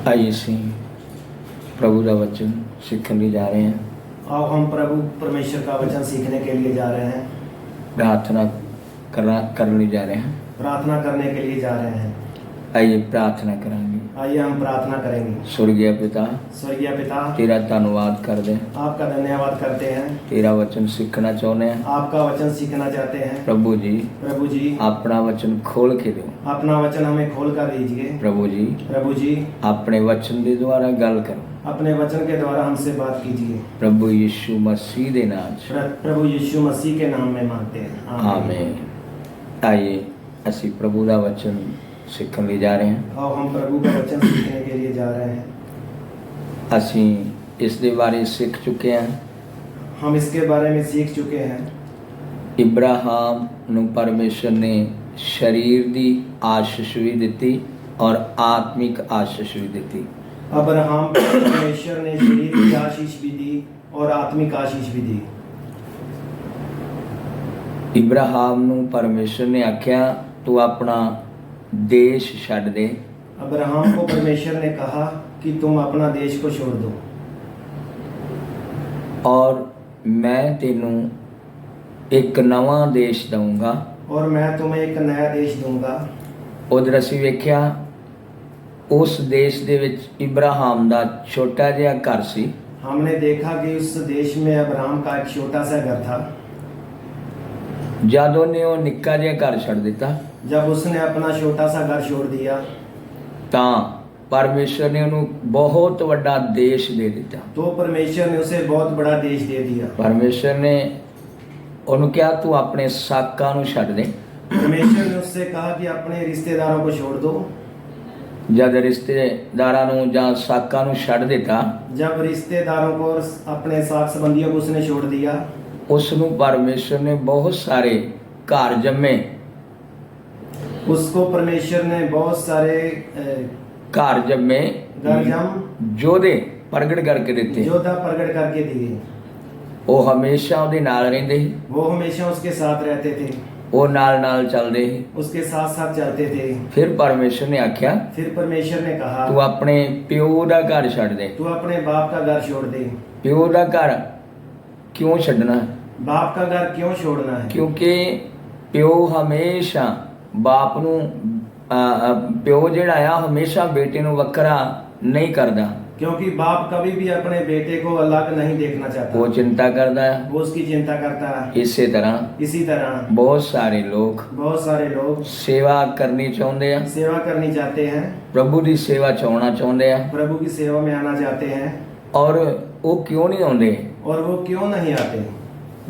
आइए सी प्रभु का वचन सीखने लिए जा रहे हैं। आओ हम प्रभु परमेश्वर का वचन सीखने के लिए जा रहे हैं। प्रार्थना करने जा रहे हैं। प्रार्थना करने के लिए जा रहे हैं। आइए प्रार्थना करेंगे। आइए हम प्रार्थना करेंगे। स्वर्गीय पिता, स्वर्गीय पिता, तेरा धन्यवाद कर दे। आपका धन्यवाद करते हैं। तेरा वचन सीखना चाहते हैं। आपका वचन सीखना चाहते हैं। प्रभु जी, प्रभु जी, अपना वचन खोल के दो। अपना वचन हमें खोल कर दीजिए। प्रभु जी, प्रभु जी, अपने वचन के द्वारा गल करो। अपने वचन के द्वारा हमसे बात कीजिए। प्रभु यीशु मसीह दे नाम च। प्रभु यीशु मसीह के नाम में मांगते हैं। आमीन। आइए असी प्रभु का वचन सीखने लिए जा रहे हैं। आओ हम प्रभु का वचन सीखने के लिए जा रहे हैं। असी इस दे बारे सीख चुके हैं। हम इसके बारे में सीख चुके हैं। इब्राहिम नूं परमेश्वर ने शरीर की आशीष भी दी और आत्मिक आशीष भी दी। अब्राहम को परमेश्वर ने शरीर की आशीष भी दी और आत्मिक आशीष भी दी। इब्राहिम नूं परमेश्वर ने आख्या तू अपना देश छड्ड दे। अब्राहम को परमेश्वर ने कहा कि तुम अपना देश को छोड़ दो और मैं तेनू एक नवा देश दूंगा। और मैं तुम्हें एक नया देश दूंगा। उधर असीं वेख्या उस देश दे विच इब्राहिम दा छोटा जिहा घर सी। हमने देखा कि उस देश में अब्राहम का एक छोटा सा घर था। जद उन्हें वो निक्का जिहा घर छड्ड दिता, जब उसने अपना छोटा सा घर छोड़ दिया तां परमेश्वर ने उन्हें बहुत बड़ा देश दे दिता। तो परमेश्वर ने उसे बहुत बड़ा देश दे दिया। परमेश्वर ने उन्हें कहा तू अपने साकां नूं छड्ड दे। परमेश्वर ने उससे कहा कि अपने रिश्तेदारों को छोड़ दो। जद रिश्तेदारां नूं जां साकां नूं छड्ड दिता, जब रिश्तेदारों को और अपने साथ संबंधियों को उसने छोड़ दिया, उसनूं परमेश्वर ने बहुत सारे घर जम्मे। उसको परमेश्वर ने बहुत सारे घर जम्मे घर जम जोधे प्रगट करके दिते। योद्धा प्रकट करके दिए। वो हमेशा उहदे नाल रहिंदे, वो हमेशा उसके साथ रहते थे, वो नाल नाल चलदे। उसके साथ साथ चलते थे। फिर परमेश्वर ने आख्या फिर परमेश्वर ने कहा तू अपने प्यो दा घर छड्ड दे। तू अपने बाप का घर छोड़ दे। प्यो दा घर क्यों छड्डना? बाप का घर क्यों छोड़ना है? क्योंकि प्यो हमेशा बाप नूं प्यो जिहड़ा आ हमेशा बेटे नूं वखरा नहीं करदा। क्योंकि बाप कभी भी अपने बेटे को अलग नहीं देखना चाहता। वो चिंता करदा है। वो उसकी चिंता करता है। इसी तरह इसी तरह बहुत सारे लोग सेवा करनी चाहते हैं, सेवा करनी चाहते हैं, प्रभु की सेवा चाहना चाहते हैं, प्रभु की सेवा में आना चाहते हैं। और वो क्यों नहीं आते? और वो क्यों नहीं आते?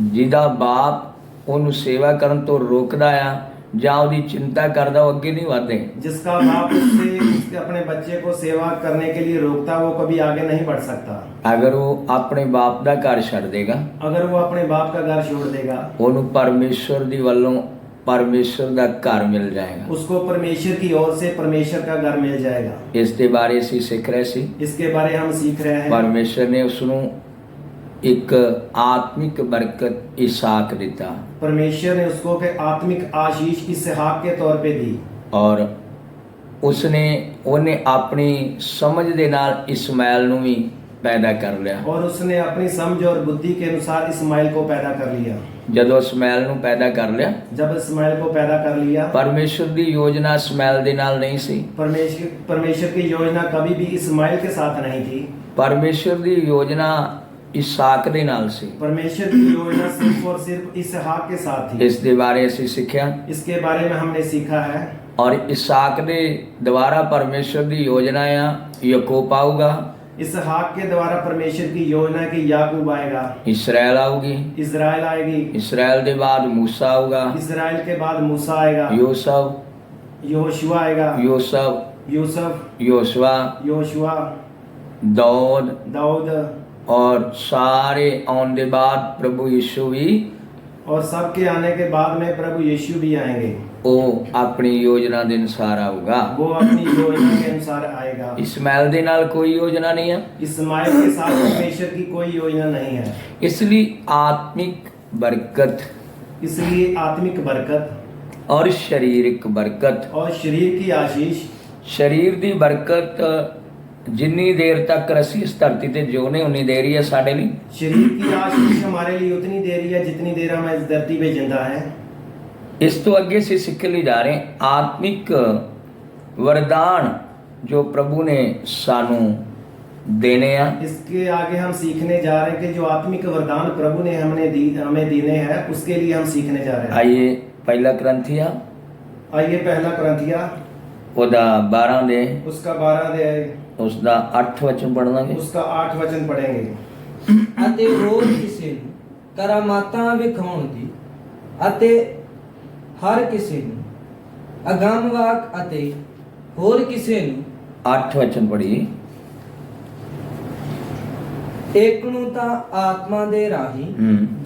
जिहदा बाप उन्हें सेवा करन तो रोकदा आ जां उहदी चिंता करदा, वो अगे नहीं वधदे। जिसका बाप उससे अपने बच्चे को सेवा करने के लिए रोकता, वो कभी आगे नहीं बढ़ सकता। अगर वो अपने बाप दा घर छड्ड देगा, अगर वो अपने बाप का घर छोड़ देगा, उन्हें परमेश्वर दी वल्लों परमेश्वर दा घर मिल जाएगा। उसको परमेश्वर की ओर से परमेश्वर का घर मिल जाएगा। इस दे बारे असीं सीख रहे सी। इसके बारे हम सीख रहे हैं। परमेश्वर ने उसनूं एक आत्मिक बरकत इसहाक दिता। परमेश्वर ने उसको के आत्मिक आशीष इसहाक के तौर पे दी। और उन्हें अपनी समझ दे नाल इस्माइल नूं भी पैदा कर लिया। और उसने अपनी समझ और बुद्धि के अनुसार इस्माइल को पैदा कर लिया। जदों इस्माइल नूं पैदा कर लिया, जब इस्माइल को पैदा कर लिया, परमेश्वर दी योजना इस्माइल दे नाल नहीं सी। परमेश्वर की योजना कभी भी इस्माइल के साथ नहीं थी। परमेश्वर दी योजना इसहाक दे नाल सी। परमेश्वर की योजना सिर्फ और सिर्फ इसहाक के साथ थी। इस दे बारे असीं सीखिया। इसके बारे में हमने सीखा है। और इसहाक दे द्वारा परमेश्वर दी योजना आ याकूब आऊगा। इसहाक के द्वारा परमेश्वर की योजना की याकूब आएगा। इस्राएल आऊगी। इजराइल आएगी। इस्राएल के बाद मूसा आऊगा। इजराइल के बाद मूसा आएगा। योशुआ आएगा। योशुआ दाऊद और सारे आने के बाद प्रभु यीशु भी। और सबके आने के बाद में प्रभु यीशु भी आएंगे। वो अपनी योजना के अनुसार आऊगा। वो अपनी योजना के अनुसार आएगा। इस्माइल दे नाल कोई योजना नहीं है। इस्माइल के साथ परमेश्वर की कोई योजना नहीं है। इसलिए आत्मिक बरकत और शारीरिक बरकत और शरीर की आशीष। शरीर की बरकत ਜਿੰਨੀ ਦੇਰ ਤੱਕ ਅਸੀਂ ਇਸ ਧਰਤੀ ਤੇ ਜਿਉਨੇ ਉਨੀ ਦੇਰ ਹੀ ਹੈ ਸਾਡੇ ਲਈ। शरीर की आशीष हमारे लिए उतनी देर ही है जितनी देर हम इस धरती पे जिंदा है। ਇਸ ਤੋਂ ਅੱਗੇ ਅਸੀਂ ਸਿੱਖ ਲਈ ਜਾ ਰਹੇ ਆਤਮਿਕ ਵਰਦਾਨ ਜੋ ਪ੍ਰਭੂ ਨੇ ਸਾਨੂੰ देने ਆ। इसके आगे हम सीखने जा रहे हैं कि जो आत्मिक वरदान प्रभु ने हमें देने हैं उसके लिए हम सीखने जा रहे हैं। आइए पहला ग्रंथिया आइए पहला ग्रंथिया ਉਹਦਾ 12 ਦੇ उसका 12 दे ਉਸਦਾ 8 ਵਚਨ ਪੜ੍ਹਾਂਗੇ। उसका 8 वचन पढ़ेंगे। ਅਤੇ ਹੋਰ ਕਿਸੇ ਨੂੰ ਕਰਾਮਾਤਾਂ ਵਿਖਾਉਣ ਦੀ ਅਤੇ ਹਰ ਕਿਸੇ ਨੂੰ ਅਗੰਮ ਵਾਕ ਅਤੇ ਹੋਰ ਕਿਸੇ ਨੂੰ 8 ਵਚਨ ਪੜ੍ਹੀ। ਇੱਕ ਨੂੰ ਤਾਂ ਆਤਮਾ ਦੇ ਰਾਹੀਂ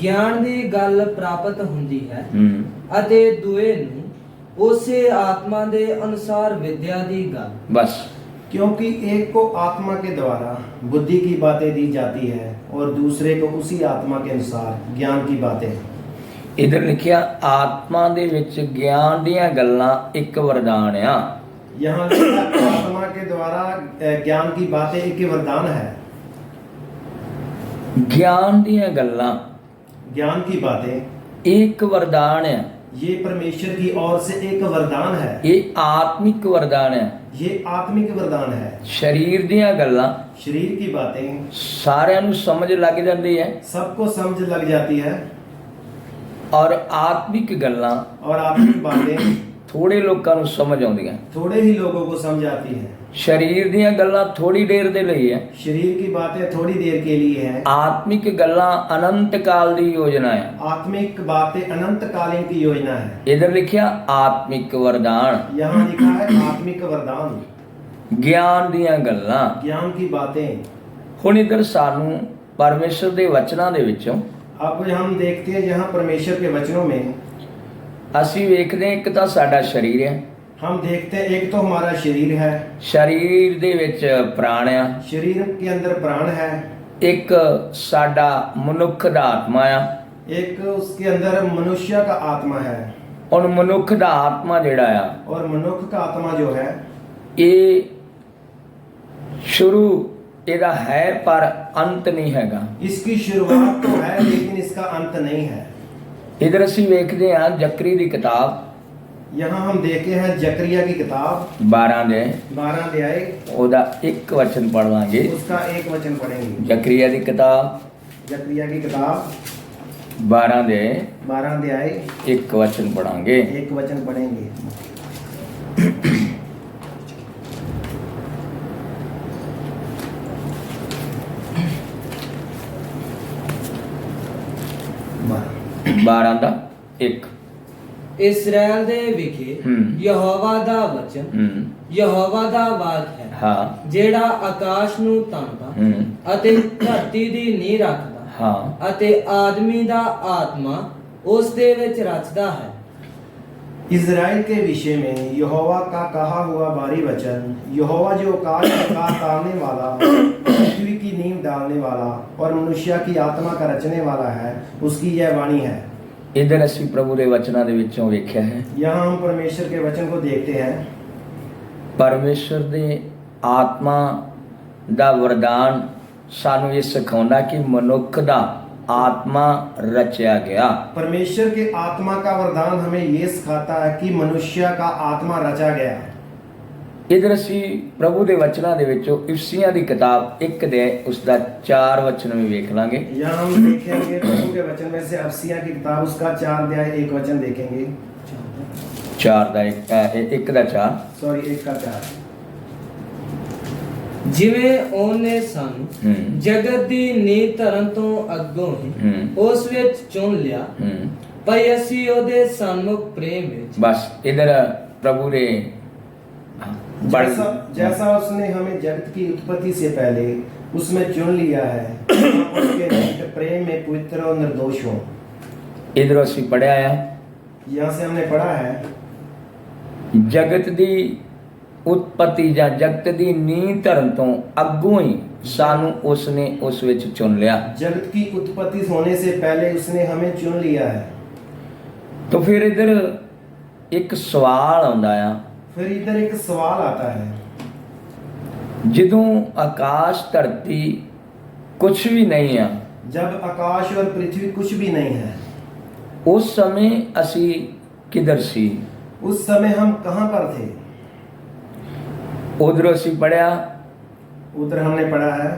ਗਿਆਨ ਦੀ ਗੱਲ ਪ੍ਰਾਪਤ ਹੁੰਦੀ ਹੈ ਅਤੇ ਦੂਏ ਨੂੰ ਉਸੇ ਆਤਮਾ ਦੇ ਅਨੁਸਾਰ ਵਿਦਿਆ ਦੀ ਗੱਲ। बस क्योंकि एक को आत्मा के द्वारा बुद्धि की बातें दी जाती है और दूसरे को उसी आत्मा के अनुसार ज्ञान की बातें। इधर लिखिया आत्मा ਦੇ ਵਿੱਚ ਗਿਆਨ ਦੀਆਂ ਗੱਲਾਂ ਇੱਕ ਵਰਦਾਨ ਆ। यहाँ लिखा आत्मा के द्वारा ज्ञान की बातें एक वरदान है। ਗਿਆਨ ਦੀਆਂ ਗੱਲਾਂ ज्ञान की बातें ਇੱਕ ਵਰਦਾਨ ਆ। ये परमेश्वर की ओर से एक वरदान है। ਇਹ ਆਤਮਿਕ ਵਰਦਾਨ ਆ। ये आत्मिक वरदान है। ਸਰੀਰ ਦੀਆਂ ਗੱਲਾਂ शरीर की बातें ਸਾਰਿਆਂ ਨੂੰ ਸਮਝ ਲੱਗ ਜਾਂਦੀ ਹੈ सबको समझ लग जाती है ਔਰ ਆਤਮਿਕ ਗੱਲਾਂ और आत्मिक बातें ਥੋੜੇ ਲੋਕਾਂ ਨੂੰ ਸਮਝ ਆਉਂਦੀਆਂ। थोड़े ही लोगों को समझ आती है। ਸਰੀਰ ਦੀਆਂ ਗੱਲਾਂ ਥੋੜੀ ਦੇਰ ਦੇ ਲਈ ਹੈ। शरीर की बातें थोड़ी देर के लिए है। ਆਤਮਿਕ ਗੱਲਾਂ ਅਨੰਤ ਕਾਲ ਦੀ ਯੋਜਨਾ ਹੈ। आत्मिक बातें अनंत कालीन की योजना है। इधर लिखिया आत्मिक वरदान यहाँ लिखा है आत्मिक वरदान ਗਿਆਨ ਦੀਆਂ ਗੱਲਾਂ। ज्ञान की बातें। ਹੁਣ ਇਧਰ ਸਾਨੂੰ ਪਰਮੇਸ਼ਰ ਦੇ ਵਚਨਾਂ ਦੇ ਵਿੱਚੋਂ अब हम देखते हैं यहाँ परमेश्वर के वचनों में ਅਸੀਂ ਵੇਖਦੇ ਹਾਂ ਇੱਕ ਤਾਂ ਸਾਡਾ ਸਰੀਰ ਹੈ। हम देखते हैं एक तो हमारा शरीर है। ਸਰੀਰ ਦੇ ਵਿੱਚ ਪ੍ਰਾਣ ਆ। शरीर के अंदर प्राण है। ਇੱਕ ਸਾਡਾ ਮਨੁੱਖ ਦਾ ਆਤਮਾ ਆ। एक उसके अंदर मनुष्य का आत्मा है। ਹੁਣ ਮਨੁੱਖ ਦਾ ਆਤਮਾ ਜਿਹੜਾ ਆ और मनुष्य का आत्मा जो है ਇਹ ਸ਼ੁਰੂ ਇਹਦਾ ਹੈ ਪਰ ਅੰਤ ਨਹੀਂ ਹੈਗਾ। इसकी शुरुआत तो है लेकिन इसका अंत नहीं है। ਇਧਰ ਅਸੀਂ ਵੇਖਦੇ ਹਾਂ ਜ਼ਕਰੀ ਦੀ ਕਿਤਾਬ यहाँ हम देखे हैं जकरिया की किताब 12 ਦੇ 12 अध्याय ਉਹਦਾ ਇੱਕ ਵਚਨ ਪੜ੍ਹ ਲਾਂਗੇ। उसका एक वचन पढ़ेंगे। ਜ਼ਕਰੀਆ ਦੀ ਕਿਤਾਬ जकरिया की किताब 12 ਦੇ 12 अध्याय ਇੱਕ ਵਚਨ ਪੜਾਂਗੇ। एक वचन पढ़ेंगे। बारह। 12 ਦਾ 1 ਇਸਰਾਇਲ ਦੇ ਵਿਖੇ ਯਹੋਵਾ ਦਾ ਵਚਨ ਯਹੋਵਾ ਦਾ ਵਾਕ ਹੈ। ਹਾਂ ਜਿਹੜਾ ਆਕਾਸ਼ ਨੂੰ ਤਾਣਦਾ ਅਤੇ ਧਰਤੀ ਦੀ ਨੀਂਹ ਰੱਖਦਾ ਹਾਂ ਅਤੇ ਆਦਮੀ ਦਾ ਆਤਮਾ ਉਸ ਦੇ ਵਿੱਚ ਰਚਦਾ ਹੈ। इजराइल के विषय में यहोवा का कहा हुआ भारी वचन, यहोवा जो आकाश का तारने वाला, पृथ्वी की नींव डालने वाला और मनुष्य की आत्मा का रचने वाला है, उसकी यह वाणी है। इधर ਅਸੀਂ ਪ੍ਰਭੂ ਦੇ ਵਚਨਾਂ ਦੇ ਵਿੱਚੋਂ ਵੇਖਿਆ ਹੈ यहाँ हम परमेश्वर के वचन को देखते हैं। ਪਰਮੇਸ਼ਰ ਦੇ ਆਤਮਾ ਦਾ ਵਰਦਾਨ ਸਾਨੂੰ ਇਹ ਸਿਖਾਉਂਦਾ ਕਿ ਮਨੁੱਖ ਦਾ आत्मा रचा गया। परमेश्वर के आत्मा का वरदान हमें ये सिखाता है कि मनुष्य का आत्मा रचा गया। इधर ਅਸੀਂ ਪ੍ਰਭੂ ਦੇ ਵਚਨਾਂ ਦੇ ਵਿੱਚੋਂ ਇਫਸੀਆਂ ਦੀ ਕਿਤਾਬ 1 ਦੇ ਉਸ ਦਾ 4 ਵਚਨ ਵੀ ਵੇਖ ਲਾਂਗੇ। यहाँ हम देखेंगे प्रभु के वचन में से अफसिया की किताब उसका 4 अध्याय 1 वचन देखेंगे। 4 ਦਾ 1 ਦਾ 4 सॉरी 1 का 4। ਜਿਵੇਂ ਉਹਨੇ ਸਾਨੂੰ ਜਗਤ ਦੀ ਨੀਂਹ ਧਰਨ ਤੋਂ ਅੱਗੋਂ ਹੀ ਉਸ ਵਿੱਚ ਚੁਣ ਲਿਆ ਭਈ ਅਸੀਂ ਉਹਦੇ ਸਨਮੁਖ ਪ੍ਰੇਮ ਵਿੱਚ। बस इधर प्रभु ने जैसा उसने हमें जगत की उत्पत्ति से पहले उसमें चुन लिया है, उसके निमित्त प्रेम में पवित्र और निर्दोष हो। इधर ਅਸੀਂ ਪੜਿਆ ਆ यहाँ से हमने पढ़ा है ਜਗਤ ਦੀ ਉਤਪਤੀ ਜਾਂ ਜਗਤ ਦੀ ਨੀਂਹ ਧਰਨ ਤੋਂ ਅੱਗੋਂ ਹੀ ਸਾਨੂੰ ਉਸਨੇ ਉਸ ਵਿੱਚ ਚੁਣ ਲਿਆ। जगत की उत्पत्ति होने से पहले उसने हमें चुन लिया है। तो फिर इधर एक सवाल आਉਂਦਾ ਆ फिर इधर एक सवाल आता है ਜਦੋਂ ਆਕਾਸ਼ ਧਰਤੀ ਕੁਛ ਵੀ ਨਹੀਂ ਆ, जब आकाश और पृथ्वी कुछ भी नहीं है, ਉਸ ਸਮੇਂ ਅਸੀਂ ਕਿੱਧਰ ਸੀ? उस समय हम कहाँ पर थे? ਉਧਰੋਂ ਅਸੀਂ ਪੜਿਆ उधर हमने पढ़ा है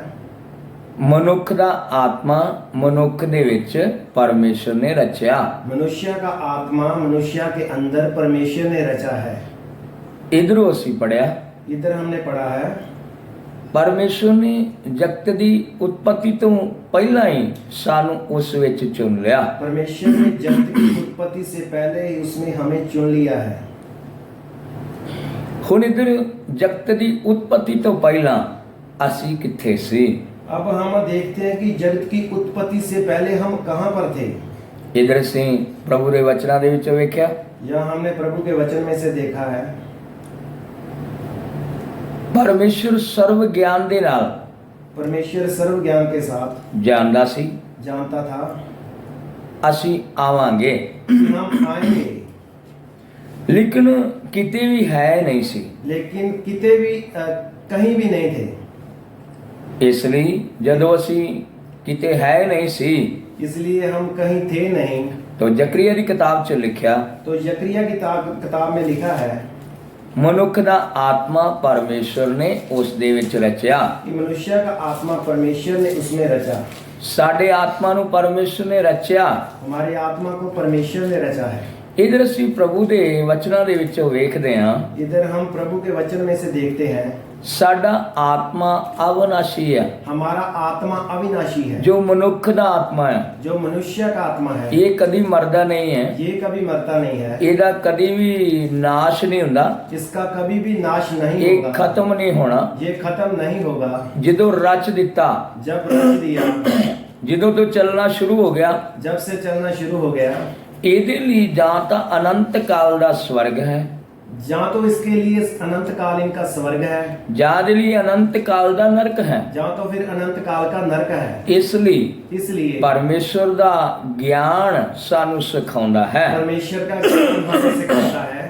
ਮਨੁੱਖ ਦਾ ਆਤਮਾ ਮਨੁੱਖ ਦੇ ਵਿੱਚ ਪਰਮੇਸ਼ਰ ਨੇ ਰਚਿਆ। मनुष्य का आत्मा मनुष्य के अंदर परमेश्वर ने रचा है। ਇਧਰੋਂ ਅਸੀਂ ਪੜਿਆ इधर हमने पढ़ा है ਪਰਮੇਸ਼ਰ ਨੇ ਜਗਤ ਦੀ ਉਤਪਤੀ ਤੋਂ ਪਹਿਲਾਂ ਹੀ ਸਾਨੂੰ ਉਸ ਵਿੱਚ ਚੁਣ ਲਿਆ। परमेश्वर ने जगत की उत्पत्ति से पहले ही उसमें हमें चुन लिया है। ਹੁਣ ਇਧਰ ਜਗਤ ਦੀ ਉਤਪਤੀ ਤੋਂ ਪਹਿਲਾਂ ਅਸੀਂ ਕਿੱਥੇ ਸੀ? अब हम देखते हैं कि जगत की उत्पत्ति से पहले हम कहाँ पर थे। ਇਧਰ ਅਸੀਂ ਪ੍ਰਭੂ ਦੇ ਵਚਨਾਂ ਦੇ ਵਿੱਚ ਵੇਖਿਆ यह हमने प्रभु के वचन में से देखा है ਪਰਮੇਸ਼ਰ ਸਰਵ ਗਿਆਨ ਦੇ ਨਾਲ परमेश्वर सर्व ज्ञान के साथ ਜਾਣਦਾ ਸੀ जानता था ਅਸੀਂ ਆਵਾਂਗੇ, कि हम आएंगे, ਲੇਕਿਨ ਕਿਤੇ ਵੀ ਹੈ ਨਹੀਂ ਸੀ। लेकिन किते भी कहीं भी नहीं थे। ਇਸ ਲਈ ਜਦੋਂ ਅਸੀਂ ਕਿਤੇ ਹੈ ਨਹੀਂ ਸੀ इसलिए हम कहीं थे नहीं। ਤਾਂ ਜ਼ਕਰੀਆ ਦੀ ਕਿਤਾਬ 'ਚ ਲਿਖਿਆ तो यकरिया की किताब में लिखा है ਮਨੁੱਖ ਦਾ ਆਤਮਾ ਪਰਮੇਸ਼ਰ ਨੇ ਉਸ ਦੇ ਵਿੱਚ ਰਚਿਆ। कि मनुष्य का आत्मा परमेश्वर ने उसमें रचा। ਸਾਡੇ ਆਤਮਾ ਨੂੰ ਪਰਮੇਸ਼ਰ ਨੇ ਰਚਿਆ। हमारी आत्मा को परमेश्वर ने रचा है। ਇਧਰ ਅਸੀਂ ਪ੍ਰਭੂ ਦੇ ਵਚਨਾਂ ਦੇ ਵਿੱਚ ਵੇਖਦੇ ਹਾਂ इधर हम प्रभु के वचन में से देखते हैं ਸਾਡਾ ਆਤਮਾ ਅਵਿਨਾਸ਼ੀ ਹੈ। हमारा आत्मा अविनाशी है। ਜੋ ਮਨੁੱਖ ਦਾ ਆਤਮਾ ਹੈ जो मनुष्य का आत्मा है ਇਹ ਕਦੀ ਮਰਦਾ ਨਹੀਂ ਹੈ, ये कभी मरता नहीं है। ਇਹਦਾ ਕਦੀ ਵੀ ਨਾਸ਼ ਨਹੀਂ ਹੁੰਦਾ, इसका कभी भी नाश नहीं ਇਹ होगा। ਖਤਮ ਨਹੀਂ ਹੋਣਾ। ये खत्म नहीं होगा। ਜਦੋਂ ਰਚ ਦਿੱਤਾ, जब रच दिया, ਜਦੋਂ ਤੋਂ ਚੱਲਣਾ ਸ਼ੁਰੂ ਹੋ ਗਿਆ, जब से चलना शुरू हो गया, ਇਹਦੇ ਲਈ ਜਾਂ ਤਾਂ ਅਨੰਤ ਕਾਲ ਦਾ ਸਵਰਗ ਹੈ जहाँ तो इसके लिए अनंत कालीन का स्वर्ग है, ਜਾਂ ਦੇ ਲਈ ਅਨੰਤ ਕਾਲ ਦਾ ਨਰਕ ਹੈ। जहाँ तो फिर अनंत काल का नरक है। ਇਸ ਲਈ इसलिए ਪਰਮੇਸ਼ਰ ਦਾ ਗਿਆਨ ਸਾਨੂੰ ਸਿਖਾਉਂਦਾ ਹੈ। परमेश्वर का ज्ञान हमें सिखाता है।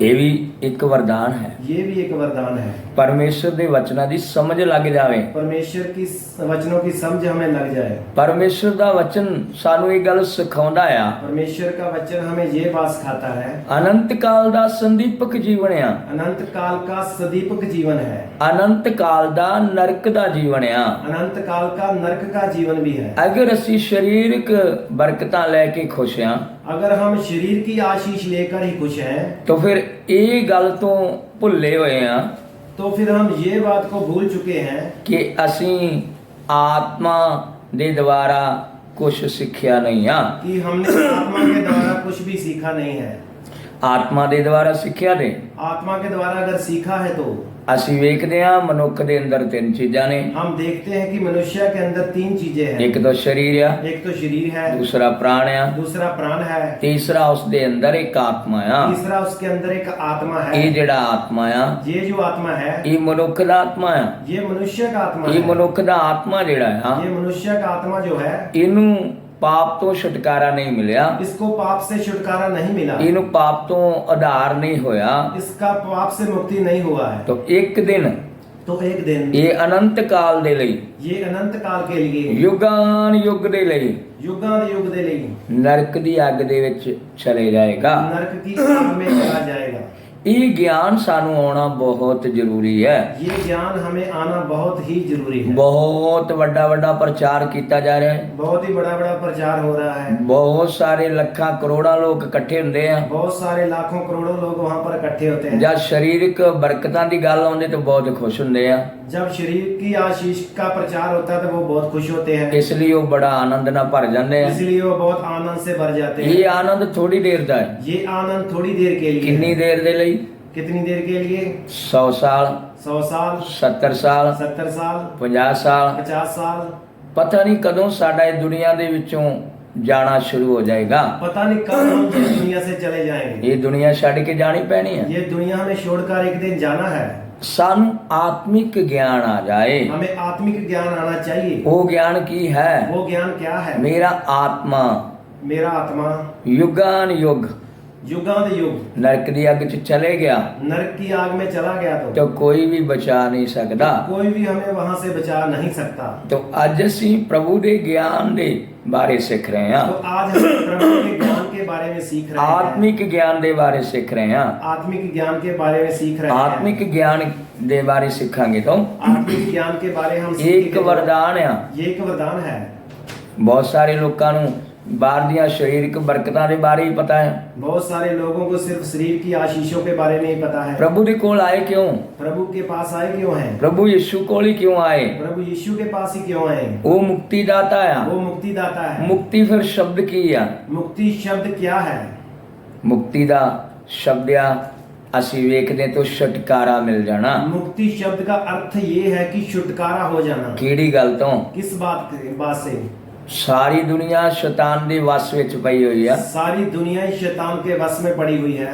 ਇਹ ਵੀ ਇੱਕ ਵਰਦਾਨ ਹੈ। ये भी एक वरदान है। ਪਰਮੇਸ਼ਰ ਦੇ ਵਚਨਾਂ ਦੀ ਸਮਝ ਲੱਗ ਜਾਵੇ, परमेश्वर की वचनों की समझ हमें लग जाए। ਪਰਮੇਸ਼ਰ ਦਾ ਵਚਨ ਸਾਨੂੰ ਇਹ ਗੱਲ ਸਿਖਾਉਂਦਾ ਆ परमेश्वर का वचन हमें ये बात सिखाता है ਅਨੰਤ ਕਾਲ ਦਾ ਸੰਦੀਪਕ ਜੀਵਨ ਆ, अनंत काल का सदीपक जीवन है, ਅਨੰਤ ਕਾਲ ਦਾ ਨਰਕ ਦਾ ਜੀਵਨ ਆ। अनंत काल का नरक का जीवन भी है। ਅਗਰ ਅਸੀਂ ਸਰੀਰਕ ਬਰਕਤਾਂ ਲੈ ਕੇ ਖੁਸ਼ ਹਾਂ अगर हम शरीर की आशीष लेकर ही खुश हैं ਤਾਂ ਫਿਰ ਇਹ ਗੱਲ ਤੋਂ ਭੁੱਲੇ ਹੋਏ ਆ तो फिर हम ये बात को भूल चुके हैं ਕਿ ਅਸੀਂ ਆਤਮਾ ਦੇ ਦੁਆਰਾ ਕੁਝ ਸਿੱਖਿਆ ਨਹੀਂ ਆ। कि हमने आत्मा के द्वारा कुछ भी सीखा नहीं है। ਆਤਮਾ ਦੇ ਦੁਆਰਾ ਸਿੱਖਿਆ ਨੇ। आत्मा के द्वारा अगर सीखा है तो ਅਸੀਂ ਵੇਖਦੇ ਹਾਂ ਮਨੁੱਖ ਦੇ ਅੰਦਰ ਤਿੰਨ ਚੀਜ਼ਾਂ ਨੇ। हम देखते हैं कि मनुष्य के अंदर तीन चीजें हैं। ਇੱਕ ਤਾਂ ਸਰੀਰ ਆ, एक तो शरीर है, ਦੂਸਰਾ ਪ੍ਰਾਣ ਆ, दूसरा प्राण है, ਤੀਸਰਾ ਉਸ ਦੇ ਅੰਦਰ ਇੱਕ ਆਤਮਾ ਆ। तीसरा उसके अंदर एक आत्मा है। ਇਹ ਜਿਹੜਾ ਆਤਮਾ ਆ ये जो आत्मा है ਇਹ ਮਨੁੱਖ ਦਾ ਆਤਮਾ ਆ। ये मनुष्य का आत्मा ਇਹ है। ਮਨੁੱਖ ਦਾ ਆਤਮਾ ਜਿਹੜਾ ਆ ये मनुष्य का आत्मा जो है ਇਹਨੂੰ ਪਾਪ ਤੋਂ ਛੁਟਕਾਰਾ ਨਹੀਂ ਮਿਲਿਆ, इसको पाप से छुटकारा नहीं मिला, ਇਹਨੂੰ ਪਾਪ ਤੋਂ ਆਧਾਰ ਨਹੀਂ ਹੋਇਆ। इसका पाप से मुक्ति नहीं हुआ है। ਤਾਂ ਇੱਕ ਦਿਨ तो एक दिन ਇਹ ਅਨੰਤ ਕਾਲ ਦੇ ਲਈ, ये अनंत काल के लिए, ਯੁਗਾਨ ਯੁਗ ਦੇ ਲਈ युगां युग दे लिए ਨਰਕ ਦੀ ਅੱਗ ਦੇ ਵਿੱਚ ਚਲੇ ਜਾਏਗਾ। नरक की आग में चला जाएगा। ਇਹ ਗਿਆਨ ਸਾਨੂੰ ਆਉਣਾ ਬਹੁਤ ਜ਼ਰੂਰੀ ਹੈ। ये ज्ञान हमें आना बहुत ही जरूरी है। ਬਹੁਤ ਵੱਡਾ ਵੱਡਾ ਪ੍ਰਚਾਰ ਕੀਤਾ ਜਾ ਰਿਹਾ ਹੈ, बहुत ही बड़ा बड़ा प्रचार हो रहा है। ਬਹੁਤ ਸਾਰੇ ਲੱਖਾਂ ਕਰੋੜਾਂ ਲੋਕ ਇਕੱਠੇ ਹੁੰਦੇ ਆ। बहुत सारे लाखों करोड़ों लोग वहाँ पर इकट्ठे होते हैं। ਜਦ ਸਰੀਰਕ ਬਰਕਤਾਂ ਦੀ ਗੱਲ ਆਉਂਦੀ ਤਾਂ ਬਹੁਤ ਖੁਸ਼ ਹੁੰਦੇ ਆ। जब शरीर की आशीष का प्रचार होता है तो वो बहुत खुश होते हैं। ਇਸ ਲਈ ਉਹ ਬੜਾ ਆਨੰਦ ਨਾਲ ਭਰ ਜਾਂਦੇ ਆ। इसलिए वो बहुत आनंद से भर जाते हैं। ਇਹ ਆਨੰਦ ਥੋੜੀ ਦੇਰ ਦਾ ਹੈ। ये आनंद थोड़ी देर के लिए ਕਿੰਨੀ है। ਦੇਰ ਦੇ ਲਈ? कितनी देर के लिए? 100 ਸਾਲ, 100 साल, 70 ਸਾਲ, 70 साल, 50 ਸਾਲ। 50 साल। ਪਤਾ ਨਹੀਂ ਕਦੋਂ ਸਾਡਾ ਇਹ ਦੁਨੀਆ ਦੇ ਵਿੱਚੋਂ ਜਾਣਾ ਸ਼ੁਰੂ ਹੋ ਜਾਏਗਾ। पता नहीं कब हम इस दुनिया से चले जाएंगे। ਇਹ ਦੁਨੀਆ ਛੱਡ ਕੇ ਜਾਣੀ ਪੈਣੀ ਹੈ। ये दुनिया हमें छोड़कर एक दिन जाना है। ਸਾਨੂੰ ਆਤਮਿਕ ਗਿਆਨ ਆ ਜਾਏ। हमें आत्मिक ज्ञान आना चाहिए। ਉਹ ਗਿਆਨ ਕੀ ਹੈ? वो ज्ञान क्या है? ਮੇਰਾ ਆਤਮਾ मेरा आत्मा ਯੁਗਾਨ ਯੁਗ युगांत युग नरक दी अग च चले गया नरक की आग में चला गया तो कोई भी बचा नहीं सकता। कोई भी हमें वहां से बचा नहीं सकता। तो अज असी प्रभु दे ज्ञान दे बारे सीख रहे हैं, तो आज हम प्रभु के ज्ञान के बारे में सीख रहे हैं, आत्मिक ज्ञान दे बारे सीख रहे हैं। आत्मिक ज्ञान के बारे में सीख रहे हैं। आत्मिक ज्ञान दे बारे सीखांगे तो आत्मिक ज्ञान के बारे हम एक सीखेंगे तो वरदान है। ये एक वरदान है। बहुत सारे लोगों ਨੂੰ बाहर ਦੀਆਂ ਸਰੀਰਕ ਬਰਕਤਾਂ ਦੇ ਬਾਰੇ ਹੀ ਪਤਾ ਹੈ। बहुत सारे लोगों को सिर्फ शरीर की आशीषों के बारे में ही पता है। प्रभु ਦੇ ਕੋਲ ਆਏ क्यों? प्रभु के पास आए क्यों हैं? प्रभु यीशु ਕੋਲ ही क्यों आए? प्रभु यीशु के पास ही क्यों आए? वो मुक्तिदाता है। वो मुक्तिदाता है। मुक्ति फिर शब्द की है। मुक्ति शब्द क्या है? मुक्ति ਦਾ शब्द ਆ ਅਸੀਂ ਵੇਖਦੇ तो छुटकारा मिल जाना। मुक्ति शब्द का अर्थ ये है कि छुटकारा हो जाना। ਕਿਹੜੀ ਗੱਲ ਤੋਂ? किस बात से? सारी दुनिया शैतान ਦੇ ਵਸ ਵਿੱਚ ਪਈ ਹੋਈ ਆ। सारी दुनिया ही शैतान के वश में पड़ी हुई है।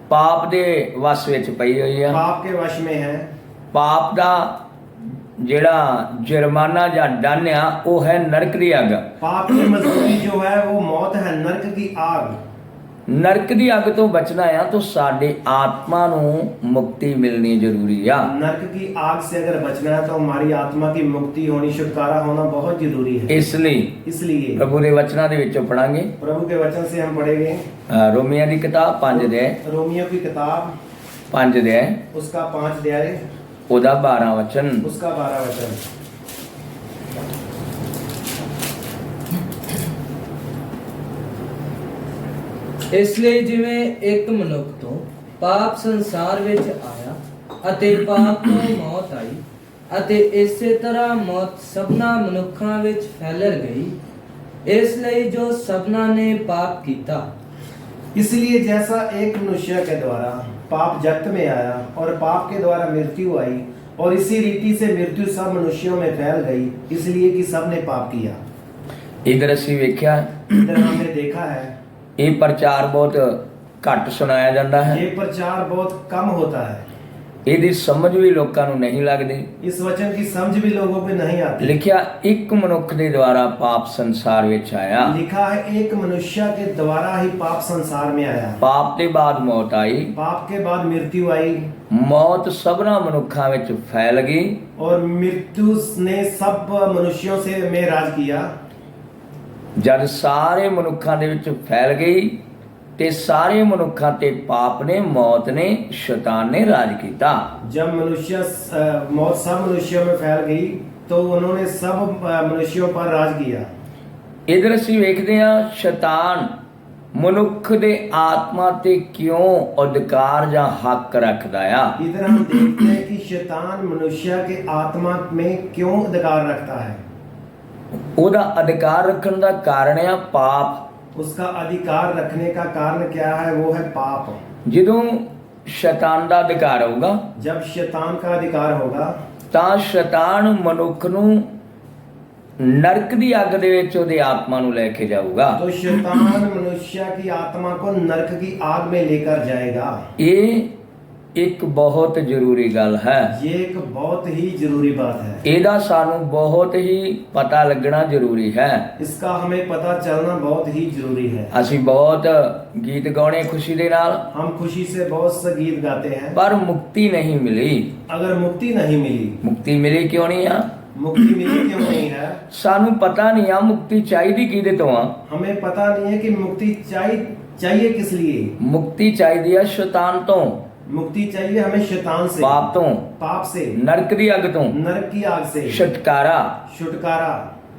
ਪਾਪ ਦੇ ਵਸ ਵਿੱਚ ਪਈ ਹੋਈ ਆ। पाप के वश में है। ਪਾਪ ਦਾ ਜਿਹੜਾ जुर्माना ਜਾਂ दंड ਆ ਉਹ ਹੈ ਨਰਕ ਦੀ ਅੱਗ। पाप की मजदूरी जो है वो मौत है, नरक की आग। नरक ਦੀ ਅੱਗ ਤੋਂ ਬਚਣਾ ਆ ਤਾਂ ਸਾਡੇ ਆਤਮਾ ਨੂੰ ਮੁਕਤੀ ਮਿਲਣੀ ਜ਼ਰੂਰੀ ਆ। नरक की आग से अगर बचना है तो हमारी आत्मा की मुक्ति होनी, छुटकारा होना बहुत जरूरी है। ਇਸ ਲਈ इसलिए ਪ੍ਰਭੂ ਦੇ ਵਚਨਾਂ ਦੇ ਵਿੱਚੋਂ ਪੜਾਂਗੇ। प्रभु के वचन से हम पढ़ेंगे रोमियो ਦੀ किताब 5 ਦੇ रोमियो की किताब 5 ਦੇ उसका 5 अध्याय ਉਹਦਾ 12 वचन। उसका 12 वचन। ਇਸ ਲਈ ਜਿਵੇਂ ਇੱਕ ਮਨੁੱਖ ਤੋਂ ਪਾਪ ਸੰਸਾਰ ਵਿੱਚ ਆਇਆ ਅਤੇ ਪਾਪ ਤੋਂ ਮੌਤ ਆਈ ਅਤੇ ਇਸੇ ਤਰ੍ਹਾਂ ਮੌਤ ਸਭਨਾ ਮਨੁੱਖਾਂ ਵਿੱਚ ਫੈਲ ਗਈ, ਇਸ ਲਈ ਜੋ ਸਭਨਾ ਨੇ ਪਾਪ ਕੀਤਾ। इसलिए जैसा एक मनुष्य के द्वारा पाप जगत में आया और पाप के द्वारा मृत्यु आई और इसी रीति से मृत्यु सब मनुष्यों में फैल गई, इसलिए कि सब ने पाप किया। इधर ਅਸੀਂ ਵੇਖਿਆ इधर हमने देखा है ਇਹ ਪ੍ਰਚਾਰ ਬਹੁਤ ਘੱਟ ਸੁਣਾਇਆ ਜਾਂਦਾ ਹੈ। ये प्रचार बहुत कम होता है। ਇਹਦੀ ਸਮਝ ਵੀ ਲੋਕਾਂ ਨੂੰ ਨਹੀਂ ਲੱਗਦੀ। इस वचन की समझ भी लोगों को नहीं आती। ਲਿਖਿਆ ਇੱਕ ਮਨੁੱਖ ਦੇ ਦੁਆਰਾ ਪਾਪ ਸੰਸਾਰ ਵਿੱਚ ਆਇਆ। लिखा है एक मनुष्य के द्वारा ही पाप संसार में आया। ਪਾਪ ਦੇ ਬਾਅਦ ਮੌਤ ਆਈ। पाप के बाद मृत्यु आई ਮੌਤ ਸਭਨਾ ਮਨੁੱਖਾਂ ਵਿੱਚ ਫੈਲ ਗਈ और मृत्यु ने सब मनुष्यों से में राज किया। ਜਦ ਸਾਰੇ ਮਨੁੱਖਾਂ ਦੇ ਵਿੱਚ ਫੈਲ ਗਈ ਤੇ ਸਾਰੇ ਮਨੁੱਖਾਂ ਤੇ ਪਾਪ ਨੇ, ਮੌਤ ਨੇ, शैतान ने राज ਕੀਤਾ। जब मौत सब मनुष्यों में फैल गई तो उन्होंने सब मनुष्यों पर राज किया। ਇਧਰ ਅਸੀਂ ਵੇਖਦੇ ਹਾਂ शैतान ਮਨੁੱਖ ਦੇ ਆਤਮਾ ਤੇ ਕਿਉਂ ਅਧਿਕਾਰ ਜਾਂ ਹੱਕ ਰੱਖਦਾ ਆ। इधर हम देखते हैं कि शैतान मनुष्य के आत्मा में क्यों अधिकार रखता है। ਉਹਦਾ ਅਧਿਕਾਰ ਰੱਖਣ ਦਾ ਕਾਰਨ ਆ ਪਾਪ। उसका अधिकार रखने का कारण क्या है? वो है पाप। ਜਦੋਂ शैतान ਦਾ ਅਧਿਕਾਰ ਹੋਊਗਾ जब शैतान का अधिकार होगा ਤਾਂ शैतान ਮਨੁੱਖ ਨੂੰ ਨਰਕ ਦੀ ਅੱਗ ਦੇ ਵਿੱਚ ਉਹਦੇ ਆਤਮਾ ਨੂੰ ਲੈ ਕੇ ਜਾਊਗਾ। तो शैतान मनुष्य की आत्मा को नरक की आग में लेकर जाएगा। ਇਹ ਇੱਕ ਬਹੁਤ ਜ਼ਰੂਰੀ ਗੱਲ ਹੈ। ये एक बहुत ही जरूरी बात है। ਇਹਦਾ ਸਾਨੂੰ ਬਹੁਤ ਹੀ ਪਤਾ ਲੱਗਣਾ ਜ਼ਰੂਰੀ ਹੈ। इसका हमें पता चलना बहुत ही जरूरी है। ਅਸੀਂ ਬਹੁਤ ਗੀਤ ਗਾਉਣੇ ਖੁਸ਼ੀ ਦੇ ਨਾਲ, हम खुशी से बहुत से गीत गाते हैं, ਪਰ ਮੁਕਤੀ ਨਹੀਂ ਮਿਲੀ। अगर मुक्ति नहीं मिली, ਮੁਕਤੀ ਮਿਲੀ ਕਿਉਂ ਨਹੀਂ ਆ? मुक्ति मिली क्यों नहीं है? ਸਾਨੂੰ ਪਤਾ ਨਹੀਂ ਆ ਮੁਕਤੀ ਚਾਹੀਦੀ ਕਿਹਦੇ ਤੋਂ ਆ। हमें पता नहीं है कि मुक्ति चाहिए किस लिए। ਮੁਕਤੀ ਚਾਹੀਦੀ ਆ ਸ਼ੈਤਾਨ ਤੋਂ, मुक्ति चाहिए हमें शैतान से, ਪਾਪ ਤੋਂ, पाप से, ਨਰਕ ਦੀ ਅੱਗ ਤੋਂ, नरक की आग से, ਛੁਟਕਾਰਾ। छुटकारा।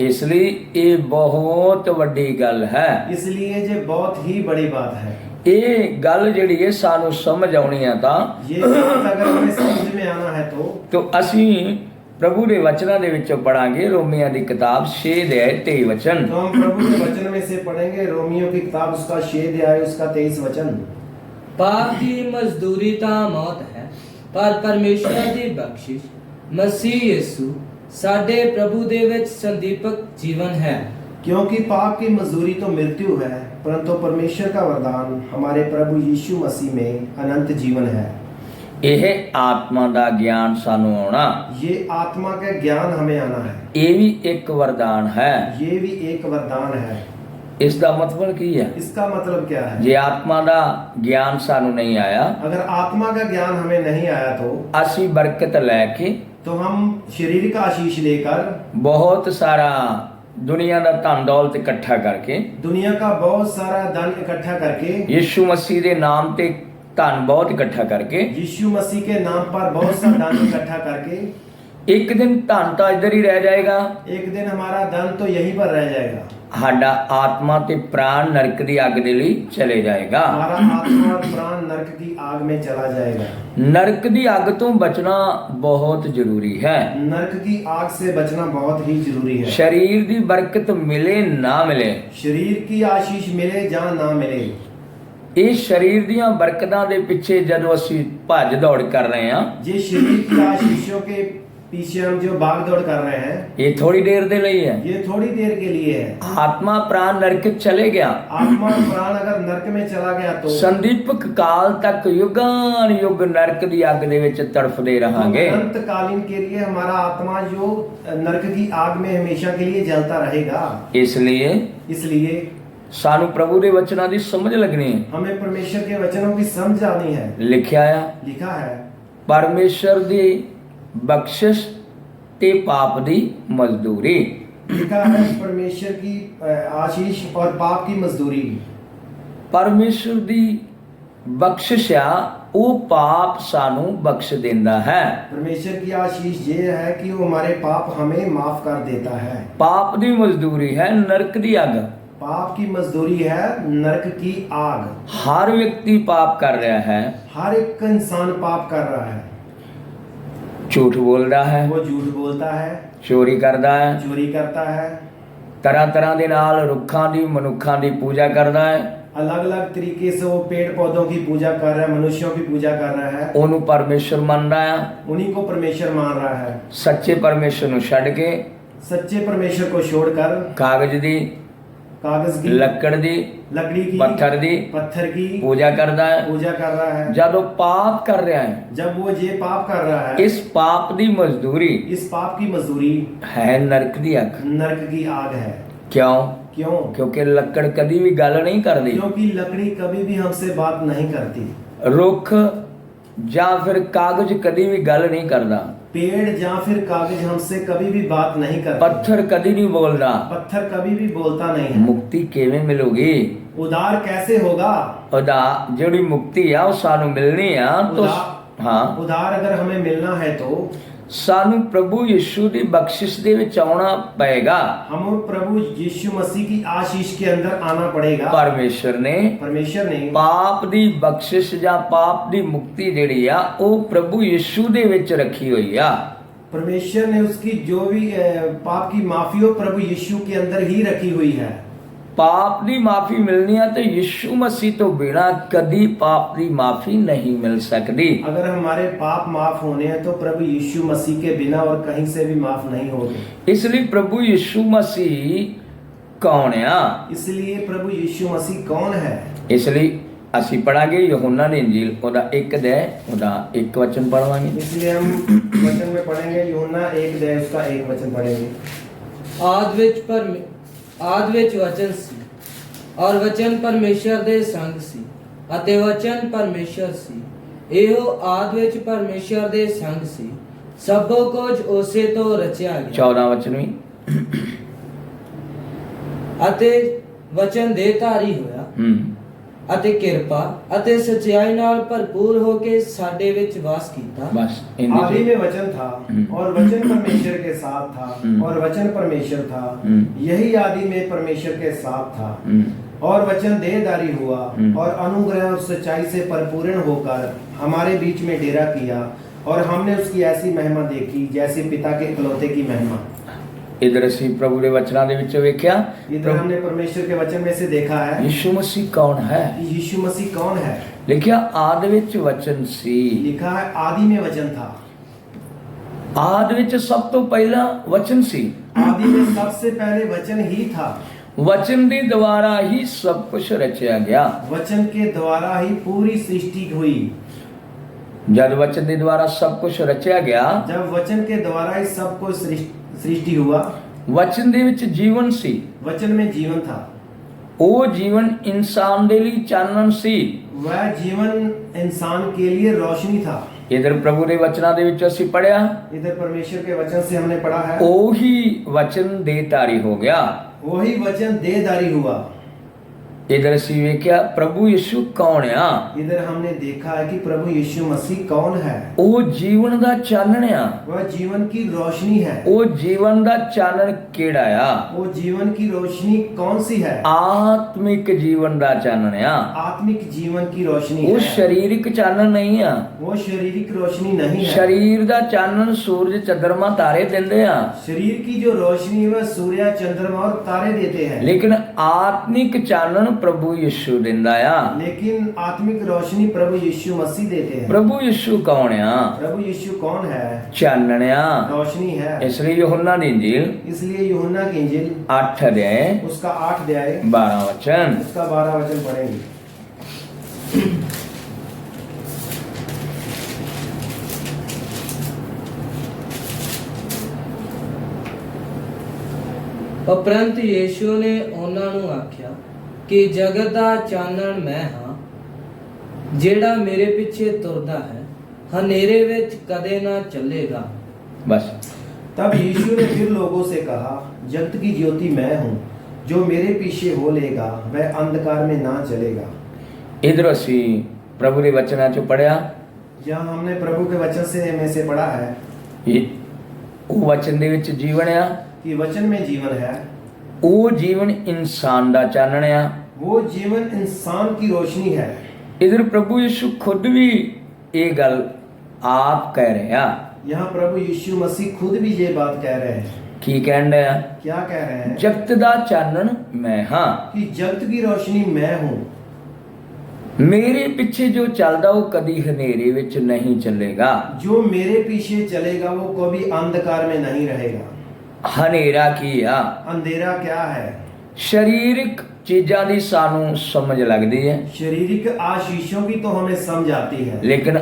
ਇਸ ਲਈ ਇਹ ਬਹੁਤ ਵੱਡੀ ਗੱਲ ਹੈ। इसलिए ये बहुत ही बड़ी बात है। ਇਹ ਗੱਲ ਜਿਹੜੀ ਹੈ ਸਾਨੂੰ ਸਮਝ ਆਉਣੀ ਆ ਤਾਂ ये बात अगर हमें समझ में आना है तो ਅਸੀਂ ਪ੍ਰਭੂ ਦੇ ਵਚਨਾਂ ਦੇ ਵਿੱਚੋਂ ਪੜਾਂਗੇ। ਰੋਮੀਆਂ ਦੀ ਕਿਤਾਬ 6 ਦੇ 23 ਵਚਨ। हम प्रभु के वचन में से पढ़ेंगे रोमियो की किताब उसका 6 अध्याय उसका 23 वचन। ਪਾਪ ਦੀ ਮਜ਼ਦੂਰੀ ਤਾਂ ਮੌਤ ਹੈ, ਪਰ ਪਰਮੇਸ਼ਰ ਦੀ ਬਖਸ਼ਿਸ਼ ਮਸੀਹ ਯਿਸੂ ਸਾਡੇ ਪ੍ਰਭੂ ਦੇ ਵਿੱਚ ਸੰਦੀਪਕ ਜੀਵਨ ਹੈ। क्योंकि पाप की मजदूरी तो मृत्यु है, परंतु परमेश्वर का वरदान हमारे प्रभु यीशु मसीह में अनंत जीवन है। ਇਹ ਆਤਮਾ ਦਾ ਗਿਆਨ ਸਾਨੂੰ ਆਉਣਾ ये आत्मा का ज्ञान हमें आना है। ਇਹ ਵੀ ਇੱਕ ਵਰਦਾਨ ਹੈ। ये भी एक वरदान है। ਇਸ ਦਾ ਮਤਲਬ ਕੀ ਹੈ? इसका मतलब क्या है? ਜੇ ਆਤਮਾ ਦਾ ਗਿਆਨ ਸਾਨੂੰ ਨਹੀਂ ਆਇਆ, अगर आत्मा का ज्ञान हमें नहीं आया तो ਅਸੀਂ ਬਰਕਤ ਲੈ ਕੇ तो हम शारीरिक आशीष लेकर ਬਹੁਤ ਸਾਰਾ ਦੁਨੀਆ ਦਾ ਧਨ ਦੌਲਤ ਇਕੱਠਾ ਕਰਕੇ दुनिया का बहुत सारा धन इकट्ठा करके, ਯਿਸੂ ਮਸੀਹ ਦੇ ਨਾਮ ਤੇ ਧਨ ਬਹੁਤ ਇਕੱਠਾ ਕਰਕੇ यीशु मसीह के नाम पर बहुत सा धन इकट्ठा करके, ਇੱਕ ਦਿਨ ਧਨ ਤਾਂ ਇੱਧਰ ਹੀ ਰਹਿ ਜਾਏਗਾ, एक दिन हमारा धन तो यहीं पर रह जाएगा। ਸਾਡਾ ਆਤਮਾ ਤੇ ਪ੍ਰਾਣ ਨਰਕ ਦੀ ਅੱਗ ਦੇ ਲਈ ਚਲੇ ਜਾਏਗਾ। हमारा आत्मा और प्राण नरक की आग में चला जाएगा। ਨਰਕ ਦੀ ਅੱਗ ਤੋਂ ਬਚਣਾ ਬਹੁਤ ਜ਼ਰੂਰੀ ਹੈ। नरक की आग से बचना बहुत ही जरूरी है। ਸਰੀਰ ਦੀ ਬਰਕਤ ਮਿਲੇ ਨਾ ਮਿਲੇ, शरीर की आशीष मिले या ना मिले, ਇਹ ਸਰੀਰ ਦੀਆਂ ਬਰਕਤਾਂ ਦੇ ਪਿੱਛੇ ਜਦੋਂ ਅਸੀਂ ਭੱਜ ਦੌੜ ਕਰ ਰਹੇ ਹਾਂ, ये शरीर की आशीषों के पीछे हम जो भाग दौड़ कर रहे हैं, ਇਹ ਥੋੜੀ ਦੇਰ ਦੇ ਲਈ ਹੈ। ये थोड़ी देर के लिए है। ਆਤਮਾ ਪ੍ਰਾਣ ਨਰਕ ਚਲੇ ਗਿਆ, आत्मा और प्राण अगर नरक में चला गया तो ਸੰਦੀਪਕ ਕਾਲ ਤੱਕ ਯੁਗਾਨ ਯੁਗ ਨਰਕ ਦੀ ਅੱਗ ਦੇ ਵਿੱਚ ਤੜਫਦੇ ਰਹਾਂਗੇ। अंतकालीन के लिए हमारा आत्मा जो नरक की आग में हमेशा के लिए जलता रहेगा। ਇਸ ਲਈ इसलिए ਸਾਨੂੰ ਪ੍ਰਭੂ ਦੇ ਵਚਨਾਂ ਦੀ ਸਮਝ ਲੱਗਣੀ ਹੈ। हमें परमेश्वर के वचनों की समझ आनी है। ਲਿਖਿਆ ਆ, लिखा है ਪਰਮੇਸ਼ਰ ਦੀ ਬਖਸ਼ਿਸ਼ ਤੇ ਪਾਪ ਦੀ ਮਜ਼ਦੂਰੀ। लिखा है परमेश्वर की आशीष और पाप की मजदूरी। ਪਰਮੇਸ਼ਰ ਦੀ ਬਖਸ਼ਿਸ਼ ਆ, ਉਹ ਪਾਪ ਸਾਨੂੰ ਬਖਸ਼ ਦਿੰਦਾ ਹੈ। परमेश्वर की आशीष ये है कि वो हमारे पाप हमें माफ कर देता है। ਪਾਪ ਦੀ ਮਜ਼ਦੂਰੀ ਹੈ ਨਰਕ ਦੀ ਅੱਗ। पाप की मजदूरी है नरक की आग। ਹਰ ਵਿਅਕਤੀ ਪਾਪ ਕਰ ਰਿਹਾ ਹੈ, हर एक इंसान पाप कर रहा है। ਝੂਠ ਬੋਲਦਾ ਹੈ, वो झूठ बोलता है, ਚੋਰੀ ਕਰਦਾ ਹੈ, चोरी करता है, ਤਰ੍ਹਾਂ ਤਰ੍ਹਾਂ ਦੇ ਨਾਲ ਰੁੱਖਾਂ ਦੀ ਮਨੁੱਖਾਂ ਦੀ ਪੂਜਾ ਕਰਦਾ ਹੈ, अलग अलग तरीके से वो पेड़ पौधों की पूजा कर रहा है, मनुष्यों की पूजा कर रहा है, ਉਹਨੂੰ ਪਰਮੇਸ਼ਰ ਮੰਨਦਾ ਹੈ। उन्हीं को परमेश्वर मान रहा है। ਸੱਚੇ ਪਰਮੇਸ਼ਰ ਨੂੰ ਛੱਡ ਕੇ सच्चे परमेश्वर को छोड़कर ਕਾਗਜ਼ ਦੀ, कागज की, ਲੱਕੜ ਦੀ, लकड़ी की, ਪੱਥਰ ਦੀ पत्थर की ਪੂਜਾ ਕਰਦਾ ਹੈ। पूजा कर रहा है। ਜਦੋਂ ਪਾਪ ਕਰ ਰਿਹਾ ਹੈ, जब वो ये पाप कर रहा है, ਇਸ ਪਾਪ ਦੀ ਮਜ਼ਦੂਰੀ इस पाप की मजदूरी ਹੈ ਨਰਕ ਦੀ ਅੱਗ। नरक की आग है। ਕਿਉਂ? क्यों? ਕਿਉਂਕਿ ਲੱਕੜ ਕਦੀ ਵੀ ਗੱਲ ਨਹੀਂ ਕਰਦੀ, क्योंकि लकड़ी कभी भी हमसे बात नहीं करती। ਰੁੱਖ ਜਾਂ ਫਿਰ ਕਾਗਜ਼ ਕਦੀ ਵੀ ਗੱਲ ਨਹੀਂ ਕਰਦਾ, पेड़ या फिर कागज हमसे कभी भी बात नहीं करता। ਪੱਥਰ ਕਦੀ ਨਹੀਂ ਬੋਲਦਾ। पत्थर कभी भी बोलता नहीं है। ਮੁਕਤੀ ਕਿਵੇਂ ਮਿਲੂਗੀ? उदार कैसे होगा? ਉਹਦਾ ਜਿਹੜੀ ਮੁਕਤੀ ਆ ਉਹ ਸਾਨੂੰ ਮਿਲਣੀ ਆ ਤਾਂ ਹਾਂ, उदार अगर हमें मिलना है तो ਸਾਨੂੰ ਪ੍ਰਭੂ ਯਿਸੂ ਦੀ ਬਖਸ਼ਿਸ਼ ਦੇ ਵਿੱਚ ਆਉਣਾ ਪਏਗਾ। हमें प्रभु यीशु मसीह की आशीष के अंदर आना पड़ेगा। ਪਰਮੇਸ਼ਰ ਨੇ परमेश्वर ने ਪਾਪ ਦੀ ਬਖਸ਼ਿਸ਼ ਜਾਂ ਪਾਪ ਦੀ ਮੁਕਤੀ ਜਿਹੜੀ ਆ ਉਹ ਪ੍ਰਭੂ ਯਿਸੂ ਦੇ ਵਿੱਚ ਰੱਖੀ ਹੋਈ ਆ। परमेश्वर ने उसकी जो भी पाप की माफी हो प्रभु यीशु के अंदर ही रखी हुई है। ਪਾਪ ਦੀ ਮਾਫੀ ਮਿਲਣੀ ਆ ਤੇ ਯਿਸੂ ਮਸੀਹ ਤੋਂ ਬਿਨਾ ਕਦੀ ਪਾਪ ਦੀ ਮਾਫੀ ਨਹੀਂ ਮਿਲ ਸਕਦੀ। अगर हमारे पाप माफ होने हैं तो प्रभु यीशु मसीह के बिना और कहीं से भी माफ नहीं होंगे। ਇਸ ਲਈ ਪ੍ਰਭੂ ਯਿਸੂ ਮਸੀਹ ਕੌਣ ਆ? इसलिए प्रभु यीशु मसीह कौन है? ਇਸ ਲਈ ਅਸੀਂ ਪੜਾਂਗੇ ਯਹੋਨਾ ਦੀ ਇੰਜੀਲ ਉਹਦਾ 1 ਅਧਿਆਇ ਉਹਦਾ 1 ਵਚਨ ਪੜਵਾਂਗੇ। इसलिए हम वचन में पढ़ेंगे यूहन्ना 1 अध्याय उसका 1 वचन पढ़ेंगे। ਆਦ ਵਿੱਚ ਵਚਨ ਸੀ, ਔਰ ਵਚਨ ਪਰਮੇਸ਼ਰ ਦੇ ਸੰਗ ਸੀ, ਅਤੇ ਵਚਨ ਪਰਮੇਸ਼ਰ ਸੀ। ਇਹੋ ਆਦ ਵਿੱਚ ਪਰਮੇਸ਼ਰ ਦੇ ਸੰਗ ਸੀ। ਸਭੋ ਕੁਝ ਉਸੇ ਤੋਂ ਰਚਿਆ ਗਿਆ, 14 ਵਚਨ ਵੀ ਅਤੇ ਵਚਨ ਦੇਹਧਾਰੀ ਹੋਇਆ, ਅਤੇ ਕਿਰਪਾ ਅਤੇ ਸਚਾਈ ਨਾਲ ਭਰਪੂਰ ਹੋ ਕੇ ਸਾਡੇ ਵਿੱਚ ਵਾਸ ਕੀਤਾ। ਬਸ आदि में वचन था और वचन परमेश्वर के साथ था और वचन परमेश्वर था। यही आदि में परमेश्वर के साथ था और वचन देहधारी हुआ और अनुग्रह और सच्चाई से परिपूर्ण होकर हमारे बीच में डेरा किया और हमने उसकी ऐसी महिमा देखी जैसे पिता के इकलौते की महिमा। ਇਧਰ ਅਸੀਂ ਪ੍ਰਭੂ ਦੇ ਵਚਨਾਂ ਦੇ ਵਿੱਚ ਵੇਖਿਆ इधर हमने परमेश्वर के वचन में से देखा है ਯਿਸੂ ਮਸੀਹ ਕੌਣ ਹੈ। कि यीशु मसीह कौन है। ਲਿਖਿਆ ਆਦ ਵਿੱਚ ਵਚਨ ਸੀ। लिखा है आदि में वचन था। ਆਦ ਵਿੱਚ ਸਭ ਤੋਂ ਪਹਿਲਾਂ ਵਚਨ ਸੀ। आदि में सबसे पहले वचन ही था। ਵਚਨ ਦੇ ਦੁਆਰਾ ਹੀ ਸਭ ਕੁਝ ਰਚਿਆ ਗਿਆ। वचन के द्वारा ही पूरी सृष्टि हुई। जब वचन के द्वारा सब कुछ रचा गया, जब वचन के द्वारा ही सब कुछ सृष्टि हुआ, वचन दे विच जीवन सी, वचन में जीवन था, ਉਹ ਜੀਵਨ ਇਨਸਾਨ ਦੇ ਲਈ ਚਾਨਣ ਸੀ। वह जीवन इंसान के लिए रोशनी था। ਇਧਰ ਪ੍ਰਭੂ ਦੇ ਵਚਨਾਂ ਦੇ ਵਿੱਚ ਅਸੀਂ ਪੜਿਆ, इधर परमेश्वर के वचन से हमने पढ़ा है, ਉਹੀ ਵਚਨ ਦੇਹਧਾਰੀ ਹੋ ਗਿਆ। वही वचन देहधारी हुआ। ਇਧਰ ਅਸੀਂ ਵੇਖਿਆ ਪ੍ਰਭੂ ਯਿਸੂ ਕੌਣ ਆ। इधर हमने देखा है कि प्रभु यीशु मसीह कौन है। ਉਹ ਜੀਵਨ ਦਾ ਚਾਨਣ ਆ। वह जीवन की रोशनी है। ਉਹ ਜੀਵਨ ਦਾ ਚਾਨਣ ਕਿਹੜਾ ਆ? वो जीवन की रोशनी कौन सी है? ਆਤਮਿਕ ਜੀਵਨ ਦਾ ਚਾਨਣ ਆ। आत्मिक जीवन की रोशनी ਉਹ है। ਸਰੀਰਕ ਚਾਨਣ ਨਹੀਂ ਆ। वो शारीरिक रोशनी नहीं है। ਸਰੀਰ ਦਾ ਚਾਨਣ ਸੂਰਜ ਚੰਦਰਮਾ ਤਾਰੇ ਦਿੰਦੇ ਆ, शरीर की जो रोशनी है वह सूर्य चंद्रमा और तारे देते हैं। ਲੇਕਿਨ ਆਤਮਿਕ ਚਾਨਣ ਪ੍ਰਭੂ ਯਿਸੂ ਦਿੰਦਾ ਆ। लेकिन आत्मिक रोशनी प्रभु यीशु मसीह देते हैं। ਪ੍ਰਭੂ ਯਿਸੂ ਕੌਣ ਆ? प्रभु यीशु कौन है? ਚਾਨਣ ਆ। रोशनी है। ਇਸ ਲਈ ਯੋਹੰਨਾ ਦੀ ਇੰਜੀਲ इसलिए यूहन्ना की इंजील 8 ਅਧਿਆय उसका 8 अध्याय 12 वचन। उसका 12 वचन पढ़ेंगे। ਉਪਰੰਤ ਯੀਸ਼ੂ ਨੇ ਉਹਨਾਂ ਨੂੰ ਆਖਿਆ ਕਿ ਜਗਤ ਦਾ ਚਾਨਣ ਮੈਂ ਹਾਂ। ਜਿਹੜਾ ਮੇਰੇ ਪਿੱਛੇ ਤੁਰਦਾ ਹੈ ਹਨੇਰੇ ਵਿੱਚ ਕਦੇ ਨਾ ਚੱਲੇਗਾ। बस तब यीशु ने फिर लोगों से कहा, जगत की ज्योति मैं हूँ, जो मेरे पीछे हो लेगा वह अंधकार में ना चलेगा। इधर ਅਸੀਂ ਪ੍ਰਭੂ ਦੇ ਵਚਨਾਂ ਚੋਂ ਪੜਿਆ, यहाँ हमने प्रभु के वचन से में से पढ़ा है ਉਹ ਵਚਨ ਦੇ ਵਿੱਚ ਜੀਵਨ ਆ। कि वचन में जीवन है। ਉਹ ਜੀਵਨ ਇਨਸਾਨ ਦਾ ਚਾਨਣ ਆ। वो जीवन इंसान की रोशनी है। इधर प्रभु यीशु खुद भी ये गल आप कह रहे हैं। यहाँ प्रभु यीशु मसीह खुद भी ये बात कह रहे हैं। की कह रहे हैं? क्या कह रहे हैं? जगत दा चानन मैं हाँ। कि जगत की रोशनी मैं हूँ। मेरे पीछे जो चलदा वो कदी हनेरे विच नहीं चलेगा। जो मेरे पीछे चलेगा वो कभी अंधकार में नहीं रहेगा। हनेरा की आ? अंधेरा क्या है? शरीरिक चीज़ां दी सानू समझ लगदी है, शारीरिक आशीषों की तो हमें समझ आती है, लेकिन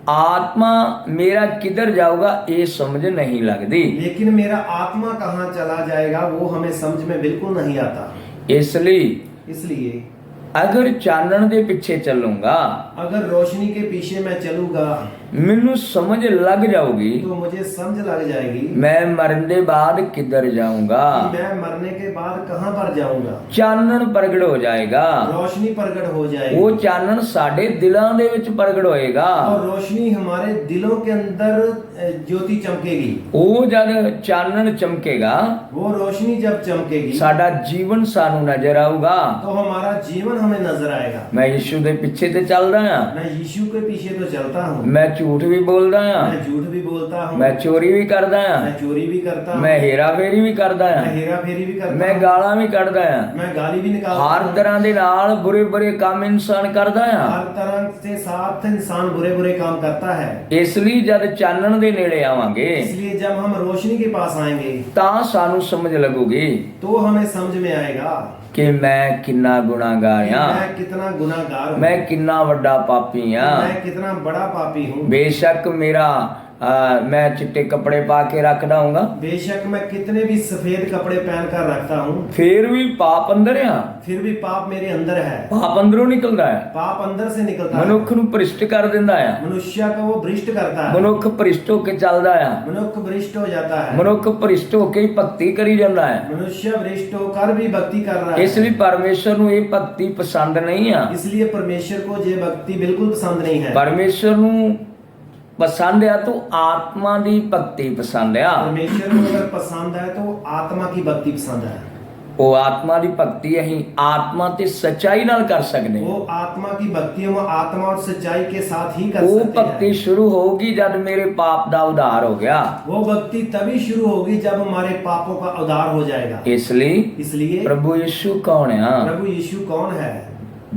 आत्मा मेरा किधर जाऊगा ये समझ नहीं लगती। लेकिन मेरा आत्मा कहाँ चला जाएगा वो हमें समझ में बिल्कुल नहीं आता। इसलिए अगर चानन दे पीछे चलूंगा, अगर रोशनी के पीछे मैं चलूंगा, मैनू समझ लग जाऊगी तो मुझे समझ लग जाएगी मैं मरने दे बाद किधर जाऊंगा। कि मैं मरने के बाद कहाँ पर जाऊंगा। चानन प्रगट हो जाएगा। रोशनी प्रगट हो जाएगी। वो चानन साडे दिलां दे विच प्रगट होएगा। और रोशनी हमारे दिलों के अंदर ज्योति चमकेगी। वो जब चानन चमकेगा, वो रोशनी जब चमकेगी, साडा जीवन सानू नजर आऊगा। तो हमारा जीवन हमें नजर आएगा। मैं यीशु दे पीछे ते चल रहा हां, मैं यीशु के पीछे तो चलता हूँ, मैं झूठ भी बोलदा हां, मैं झूठ भी बोलता हूँ, मैं चोरी भी करदा हां, मैं चोरी भी करता हूँ, मैं हेरा फेरी भी करदा मैं हां, हेरा फेरी भी करता मैं हूँ, गालां भी कढदा हां। मैं गाली भी निकालता हर हूँ। तरह दे नाल बुरे बुरे काम इंसान करदा हां। हर तरह से साथ इंसान बुरे बुरे काम करता है। इसलिए जब चानन दे नेड़े आवांगे इसलिए जब हम रोशनी के पास आएंगे तां सानू समझ लगूगी तो हमें समझ में आएगा कि मैं किन्ना गुनाहगार कि हां, मैं कितना गुनाहगार हूँ, मैं किन्ना वड्डा पापी हां। मैं कितना बड़ा पापी हूँ। बेशक मेरा मैं चिट्टे कपड़े पा के रखदा हूंगा, बेशक मैं कितने भी सफेद कपड़े पहन कर रखता हूँ, फिर भी पाप अंदर है। फिर भी पाप मेरे अंदर है। पाप अंदरों निकलदा है। पाप अंदर से निकलता है। मनुख नू भ्रिष्ट कर दिंदा है। मनुष्य को वो भ्रष्ट करता है। मनुख भ्रिष्ट होके चलदा है। मनुष्य भ्रष्ट हो जाता है। मनुख भ्रिष्ट होके ही भक्ति करी जांदा है। मनुष्य भ्रष्ट होकर भी भक्ति कर रहा है। इसलिए परमेश्वर नू ये भक्ति पसंद नहीं है। इसलिए परमेश्वर को ये भक्ति बिल्कुल पसंद नहीं है। परमेश्वर नू पसंद है तो आत्मा दी भक्ति पसंद है। परमेश्वर को अगर पसंद है तो आत्मा की भक्ति पसंद है। वो आत्मा दी भक्ति अहीं आत्मा ते सच्चाई नाल कर सकदे। वो आत्मा की भक्ति हम आत्मा और सच्चाई के साथ ही कर वो सकते भक्ति हैं। शुरू होगी जब मेरे पाप दा उद्धार हो गया। वो भक्ति तभी शुरू होगी जब हमारे पापों का उद्धार हो जाएगा। इसलिए प्रभु यीशु कौन है? प्रभु यीशु कौन है?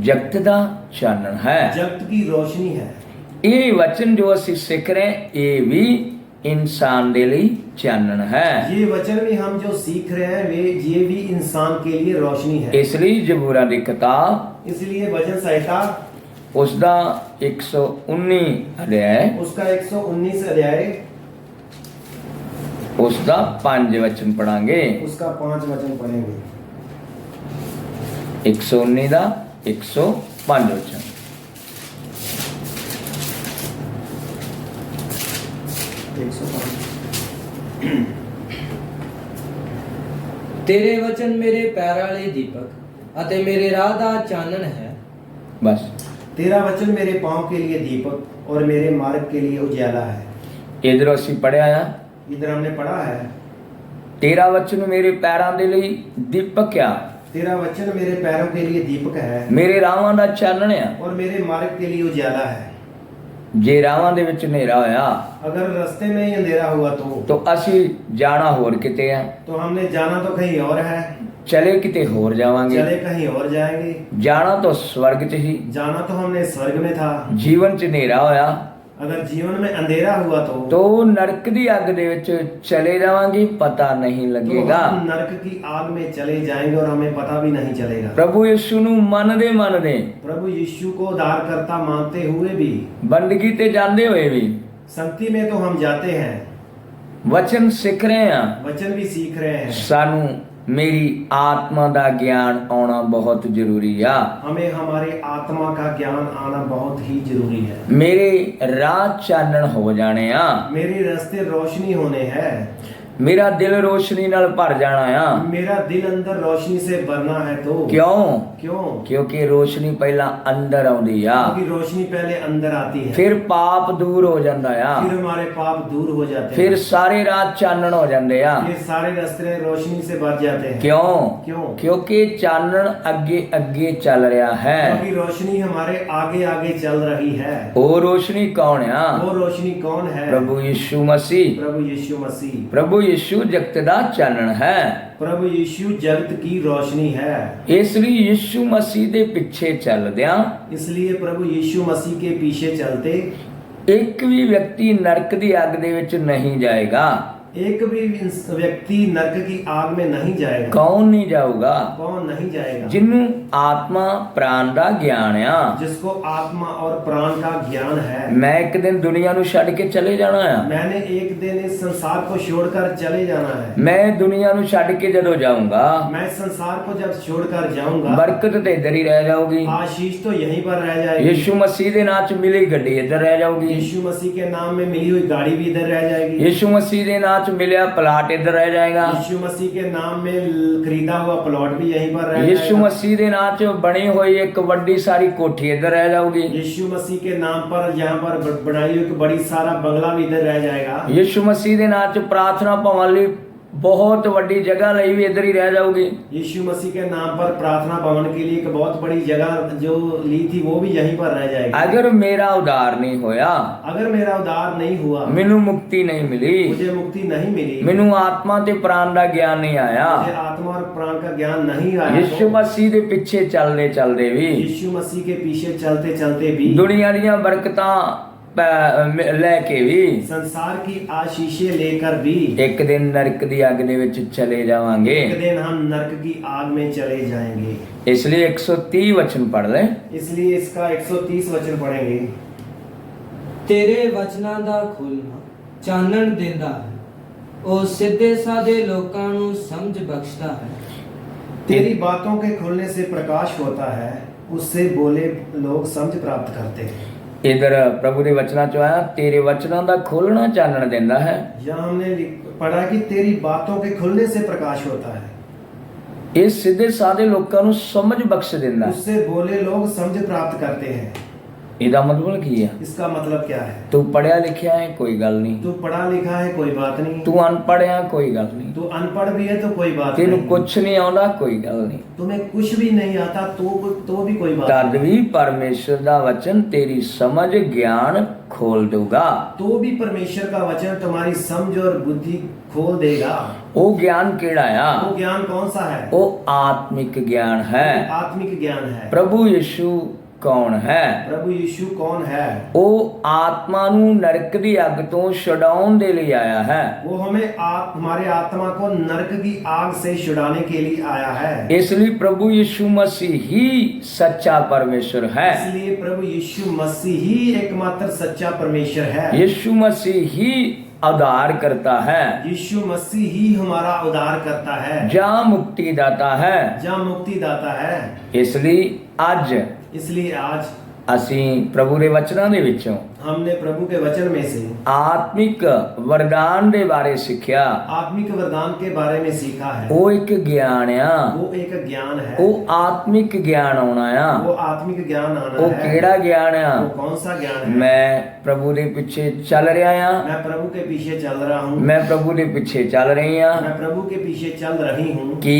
जगत दा चानन है। जगत की रोशनी है। ये वचन जो ਅਸੀਂ ਸਿੱਖ ਰਹੇ ये भी इंसान दे ਲਈ चानन है। ये वचन भी हम जो सीख रहे हैं ये भी इंसान के लिए रोशनी है। इसलिए जबूरा दी किताब इसलिए वचन संहिता उसका 119 अध्याय उसका 119 अध्याय उसका 5 वचन पढ़ांगे। उसका 5 वचन पढ़ेंगे। 119 ਦਾ 105 ਵਚਨ। ਤੇਰੇ ਵਚਨ ਮੇਰੇ ਪੈਰਾਂ ਲਈ ਦੀਪਕ ਅਤੇ ਮੇਰੇ ਰਾਹ ਦਾ ਚਾਨਣ ਹੈ। ਬਸ तेरा वचन मेरे पाँव के लिए दीपक और मेरे मार्ग के लिए उजाला है। ਇਧਰੋਂ ਅਸੀਂ ਪੜਿਆ ਆ, इधर हमने पढ़ा है, ਤੇਰਾ ਵਚਨ ਮੇਰੇ ਪੈਰਾਂ ਦੇ ਲਈ ਦੀਪਕ ਆ, तेरा वचन मेरे पैरों के लिए दीपक है ਮੇਰੇ ਰਾਹਾਂ ਦਾ ਚਾਨਣ ਆ। और मेरे मार्ग के लिए उजाला है। ਜੇ ਰਾਹਾਂ ਦੇ ਵਿੱਚ ਹਨੇਰਾ ਹੋਇਆ अगर रास्ते में ही अंधेरा हुआ ਤਾਂ ਅਸੀਂ ਜਾਣਾ ਹੋਰ ਕਿਤੇ ਆ, तो हमने जाना तो कहीं और है, ਚਲੇ ਕਿਤੇ ਹੋਰ ਜਾਵਾਂਗੇ। चले कहीं और जाएंगे। ਜਾਣਾ ਤਾਂ ਸਵਰਗ 'ਚ ਹੀ, जाना तो हमने स्वर्ग में था। ਜੀਵਨ 'ਚ ਹਨੇਰਾ ਹੋਇਆ अगर जीवन में अंधेरा हुआ तो नरक दी आग दे विच चले जावांगे, पता नहीं लगेगा। तो हम नरक की आग में चले जाएंगे और हमें पता भी नहीं चलेगा। प्रभु यीशु नु मनदे प्रभु यीशु को उद्धारकर्ता मानते हुए भी, बंदगी ते जांदे हुए भी, संगति में तो हम जाते हैं, वचन सीख रहे हैं, वचन भी सीख रहे हैं। सानू मेरी आत्मा दा ज्ञान आना बहुत जरूरी आ। हमें हमारे आत्मा का ज्ञान आना बहुत ही जरूरी है। मेरे राह चानन हो जाने आ, मेरे रास्ते रोशनी होने हैं, मेरा दिल रोशनी नाल भर जाना आ। मेरा दिल अंदर रोशनी से भरना है। तो क्यों? क्योंकि रोशनी पहला अंदर आउंदी आ, क्योंकि रोशनी पहले अंदर आती है, फिर पाप दूर हो जांदा आ, फिर हमारे पाप दूर हो जाते हैं, फिर सारे राह चानन हो जांदे आ, फिर सारे रास्ते रोशनी से भर जाते हैं। क्यों? क्योंकि चानन अगे अगे चल रहा है, क्योंकि रोशनी हमारे आगे आगे चल रही है। वो रोशनी कौन है? वो रोशनी कौन है? प्रभु यीशु मसीह। प्रभु यीशु मसीह। प्रभु यीशु जगत दा चानन है, प्रभु यीशु जगत की रोशनी है। इसलिए यीशु मसीह दे पिछे चलदियां, इसलिए प्रभु यीशु मसीह के पीछे चलते एक भी व्यक्ति नरक दी आग दे विच नहीं जाएगा। एक भी व्यक्ति नरक की आग में नहीं जाएगा। कौन नहीं जाऊगा? कौन नहीं जाएगा? जिन्नू आत्मा प्राण दा ज्ञान आ, जिसको आत्मा और प्राण का ज्ञान है। मैं एक दिन दुनिया नू छड़ के चले जाना है, मैंने एक दिन इस संसार को छोड़कर चले जाना है। मैं दुनिया नू छड़ के जदों जाऊंगा, मैं संसार को जब छोड़कर जाऊंगा, बरकत तो इधर ही रह जाऊगी, आशीष तो यहीं पर रह जाएगी। यीशु मसीह दे नाम च मिली गड्डी इधर रह जाऊगी, यीशु मसीह के नाम में मिली हुई गाड़ी भी इधर रह जाएगी, यीशु मसीह दे नाम च मिलिया प्लाट इधर रह जाएगा, यीशु मसीह के नाम में खरीदा हुआ प्लॉट भी यहीं पर रह यीशु जाएगा। मसीह दे नाम च बनी हुई एक बड़ी सारी कोठी इधर रह जाऊगी, यीशु मसीह के नाम पर यहाँ पर बनाई हुई एक बड़ी सारा बंगला भी इधर रह जाएगा। यीशु मसीह दे नाम च प्रार्थना भवन लई बहुत बड़ी जगह लई भी इधर ही रह जाऊगी। यीशु मसीह के नाम पर प्रार्थना भवन के लिए एक बहुत बड़ी जगह जो ली थी वो भी यहीं पर रह जाएगी। अगर मेरा उद्धार नहीं होया, अगर मेरा उद्धार नहीं हुआ, मैनू मुक्ति नहीं मिली, मुझे मुक्ति नहीं मिली, मैनू आत्मा ते प्राण दा ज्ञान नहीं आया, मुझे आत्मा और प्राण का ज्ञान नहीं आया, यीशु मसीह दे पीछे चलदे चलदे भी, यीशु मसीह के पीछे चलते चलते भी, दुनिया दीयां बरकतां लेके भी, संसार की आशीषें लेकर भी एक दिन नरक दी आग दे विच चले जावांगे। एक दिन हम नरक की आग में चले जाएंगे। इसलिए 130 वचन पढ़ ले। इसलिए इसका 130 वचन पढ़ेंगे। तेरे वचनां दा खुलना चानਣ ਦਿੰਦਾ ਹੈ, ਉਹ ਸਿੱਧੇ ਸਾਦੇ ਲੋਕਾਂ ਨੂੰ ਸਮਝ ਬਖਸ਼ਦਾ ਹੈ। तेरी बातों के खुलने से प्रकाश होता है, उससे बोले लोग समझ प्राप्त करते हैं। इधर प्रभु दे वचना चो आया, तेरे वचना दा खोलना चानਣ ਦਿੰਦਾ है। यहाँ हमने पढ़ा कि तेरी बातों के खुलने से प्रकाश होता है, ਇਹ ਸਿੱਧੇ ਸਾਦੇ ਲੋਕਾਂ ਨੂੰ ਸਮਝ ਬਖਸ਼ ਦਿੰਦਾ। उससे बोले लोग समझ प्राप्त करते हैं। ਇਹਦਾ ਮਤਲਬ ਕੀ ਹੈ? इसका मतलब क्या है? ਤੂੰ ਪੜਿਆ ਲਿਖਿਆ ਹੈ ਕੋਈ ਗੱਲ ਨਹੀਂ, तू पढ़ा लिखा है कोई बात नहीं, ਤੂੰ ਅਨਪੜ੍ਹ ਹੈ ਕੋਈ ਗੱਲ ਨਹੀਂ, तू अनपढ़ भी है तो कोई बात ਤੈਨੂੰ नहीं, ਕੁਝ ਨਹੀਂ ਆਉਂਦਾ ਕੋਈ ਗੱਲ ਨਹੀਂ, तुम्हें कुछ भी नहीं आता तो भी कोई बात ਤਦ नहीं, ਵੀ ਪਰਮੇਸ਼ਰ ਦਾ ਵਚਨ ਤੇਰੀ ਸਮਝ ਗਿਆਨ ਖੋਲ ਦਊਗਾ। तो भी परमेश्वर का वचन तुम्हारी समझ और बुद्धि खोल देगा। ਉਹ ਗਿਆਨ ਕਿਹੜਾ ਆ? वो ज्ञान कौन सा है? ਉਹ ਆਤਮਿਕ ਗਿਆਨ ਹੈ। आत्मिक ज्ञान है। ਪ੍ਰਭੂ ਯਿਸੂ ਕੌਣ ਹੈ? प्रभु यीशु कौन है? ਉਹ ਆਤਮਾ ਨੂੰ ਨਰਕ ਦੀ ਅੱਗ ਤੋਂ ਛਡਾਉਣ ਦੇ ਲਈ ਆਇਆ ਹੈ। वो हमारे आत्मा को नरक की आग से छुड़ाने के लिए आया है। ਇਸ ਲਈ ਪ੍ਰਭੂ ਯਿਸੂ ਮਸੀਹ ਹੀ ਸੱਚਾ ਪਰਮੇਸ਼ਰ ਹੈ। इसलिए प्रभु यीशु मसीह ही एकमात्र सच्चा परमेश्वर है। यीशु मसीह ही उद्धार करता है, यीशु मसीह ही हमारा उद्धार करता है, ਜਾਂ ਮੁਕਤੀ ਦਾਤਾ ਹੈ। जहाँ मुक्ति दाता है। ਇਸ ਲਈ ਅੱਜ इसलिए आज ਅਸੀਂ ਪ੍ਰਭੂ ਦੇ ਵਚਨਾਂ ਦੇ ਵਿੱਚੋਂ हमने प्रभु के वचन में से ਆਤਮਿਕ ਵਰਦਾਨ ਦੇ ਬਾਰੇ ਸਿੱਖਿਆ। आत्मिक वरदान के बारे में सीखा है। ਉਹ ਇੱਕ ਗਿਆਨ ਆ, वो एक ज्ञान है, ਉਹ ਆਤਮਿਕ ਗਿਆਨ ਆਉਣਾ ਆ। वो आत्मिक ज्ञान आना ਉਹ है। ਕਿਹੜਾ ਗਿਆਨ ਆ? वो कौन सा ज्ञान है? ਮੈਂ ਪ੍ਰਭੂ ਦੇ ਪਿੱਛੇ ਚੱਲ ਰਿਹਾ ਆ, मैं प्रभु के पीछे चल रहा हूँ, ਮੈਂ ਪ੍ਰਭੂ ਦੇ ਪਿੱਛੇ ਚੱਲ ਰਹੀ ਆ मैं प्रभु के पीछे चल रही हूँ। ਕਿ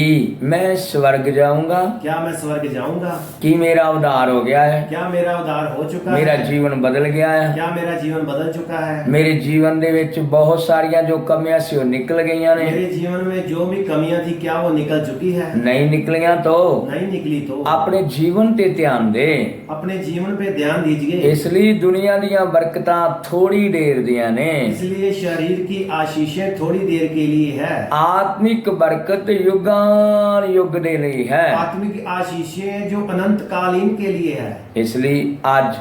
ਮੈਂ स्वर्ग जाऊंगा, क्या मैं स्वर्ग जाऊंगा? कि मेरा उद्धार हो गया है, क्या मेरा उद्धार हो चुका मेरा है? जीवन बदल गया है, क्या मेरा जीवन बदल चुका है? ਮੇਰੇ ਜੀਵਨ ਦੇ ਵਿੱਚ ਬਹੁਤ ਸਾਰੀਆਂ ਜੋ ਕਮੀਆਂ ਸੀ ਉਹ ਨਿਕਲ ਗਈਆਂ ਨੇ। मेरे जीवन में जो भी कमियां थी क्या वो निकल चुकी है? ਨਹੀਂ ਨਿਕਲੀਆਂ तो नहीं निकली तो ਆਪਣੇ ਜੀਵਨ ਤੇ ਧਿਆਨ ਦੇ। अपने जीवन पे ध्यान दीजिए। ਇਸ ਲਈ ਦੁਨੀਆ ਦੀਆਂ ਬਰਕਤਾਂ ਥੋੜੀ ਦੇਰ ਦੀਆਂ ਨੇ, इसलिए शरीर की आशीषें थोड़ी देर के लिए है, ਆਤਮਿਕ ਬਰਕਤ ਯੁਗਾਨ ਯੁਗ ਦੇ ਲਈ ਹੈ। आत्मिक आशीषें जो अनंत कालीन के लिए है। ਇਸ ਲਈ ਅੱਜ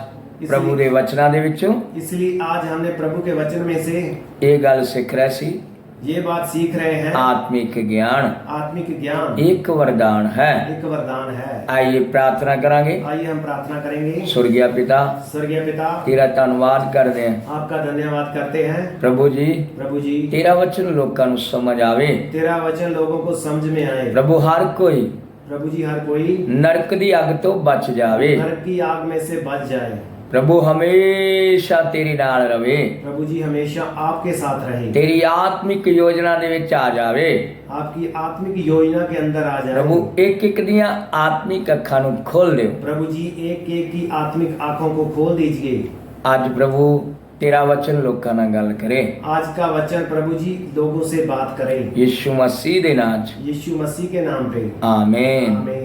ਪ੍ਰਭੂ ਦੇ ਵਚਨਾਂ ਦੇ ਵਿੱਚੋਂ इसलिए आज हमने प्रभु के वचन में से ਇਹ ਗੱਲ ਸਿੱਖ ਰਹੇ ਸੀ। ये बात सीख रहे हैं। आत्मिक ज्ञान आत्मिक ज्ञान एक वरदान है। एक वरदान है। आइए प्रार्थना करेंगे। आइए हम प्रार्थना करेंगे। स्वर्गीय पिता, स्वर्गीय पिता, तेरा धन्यवाद करते हैं आपका धन्यवाद करते हैं प्रभु जी। प्रभु जी, तेरा वचन लोगों ਨੂੰ समझ आवे तेरा वचन लोगों को समझ में आए। प्रभु। हर कोई प्रभु जी, हर कोई नरक दी अग तो बच जावे नरक की आग में से बच जाए। प्रभु। हमेशा तेरी नाल रवे, प्रभु जी हमेशा आपके साथ रहे, तेरी आत्मिक योजना दे विच आ जावे आपकी आत्मिक योजना के अंदर आ जाए। प्रभु। एक एक दियां आत्मिक अखां नूं खोल दिओ प्रभु जी, एक एक की आत्मिक आंखों को खोल दीजिए। आज प्रभु तेरा वचन लोकां नाल गल करे। आज का वचन प्रभु जी लोगों से बात करें, यीशु मसीह दे नाम च, यीशु मसीह के नाम पे। आमीन। आमीन।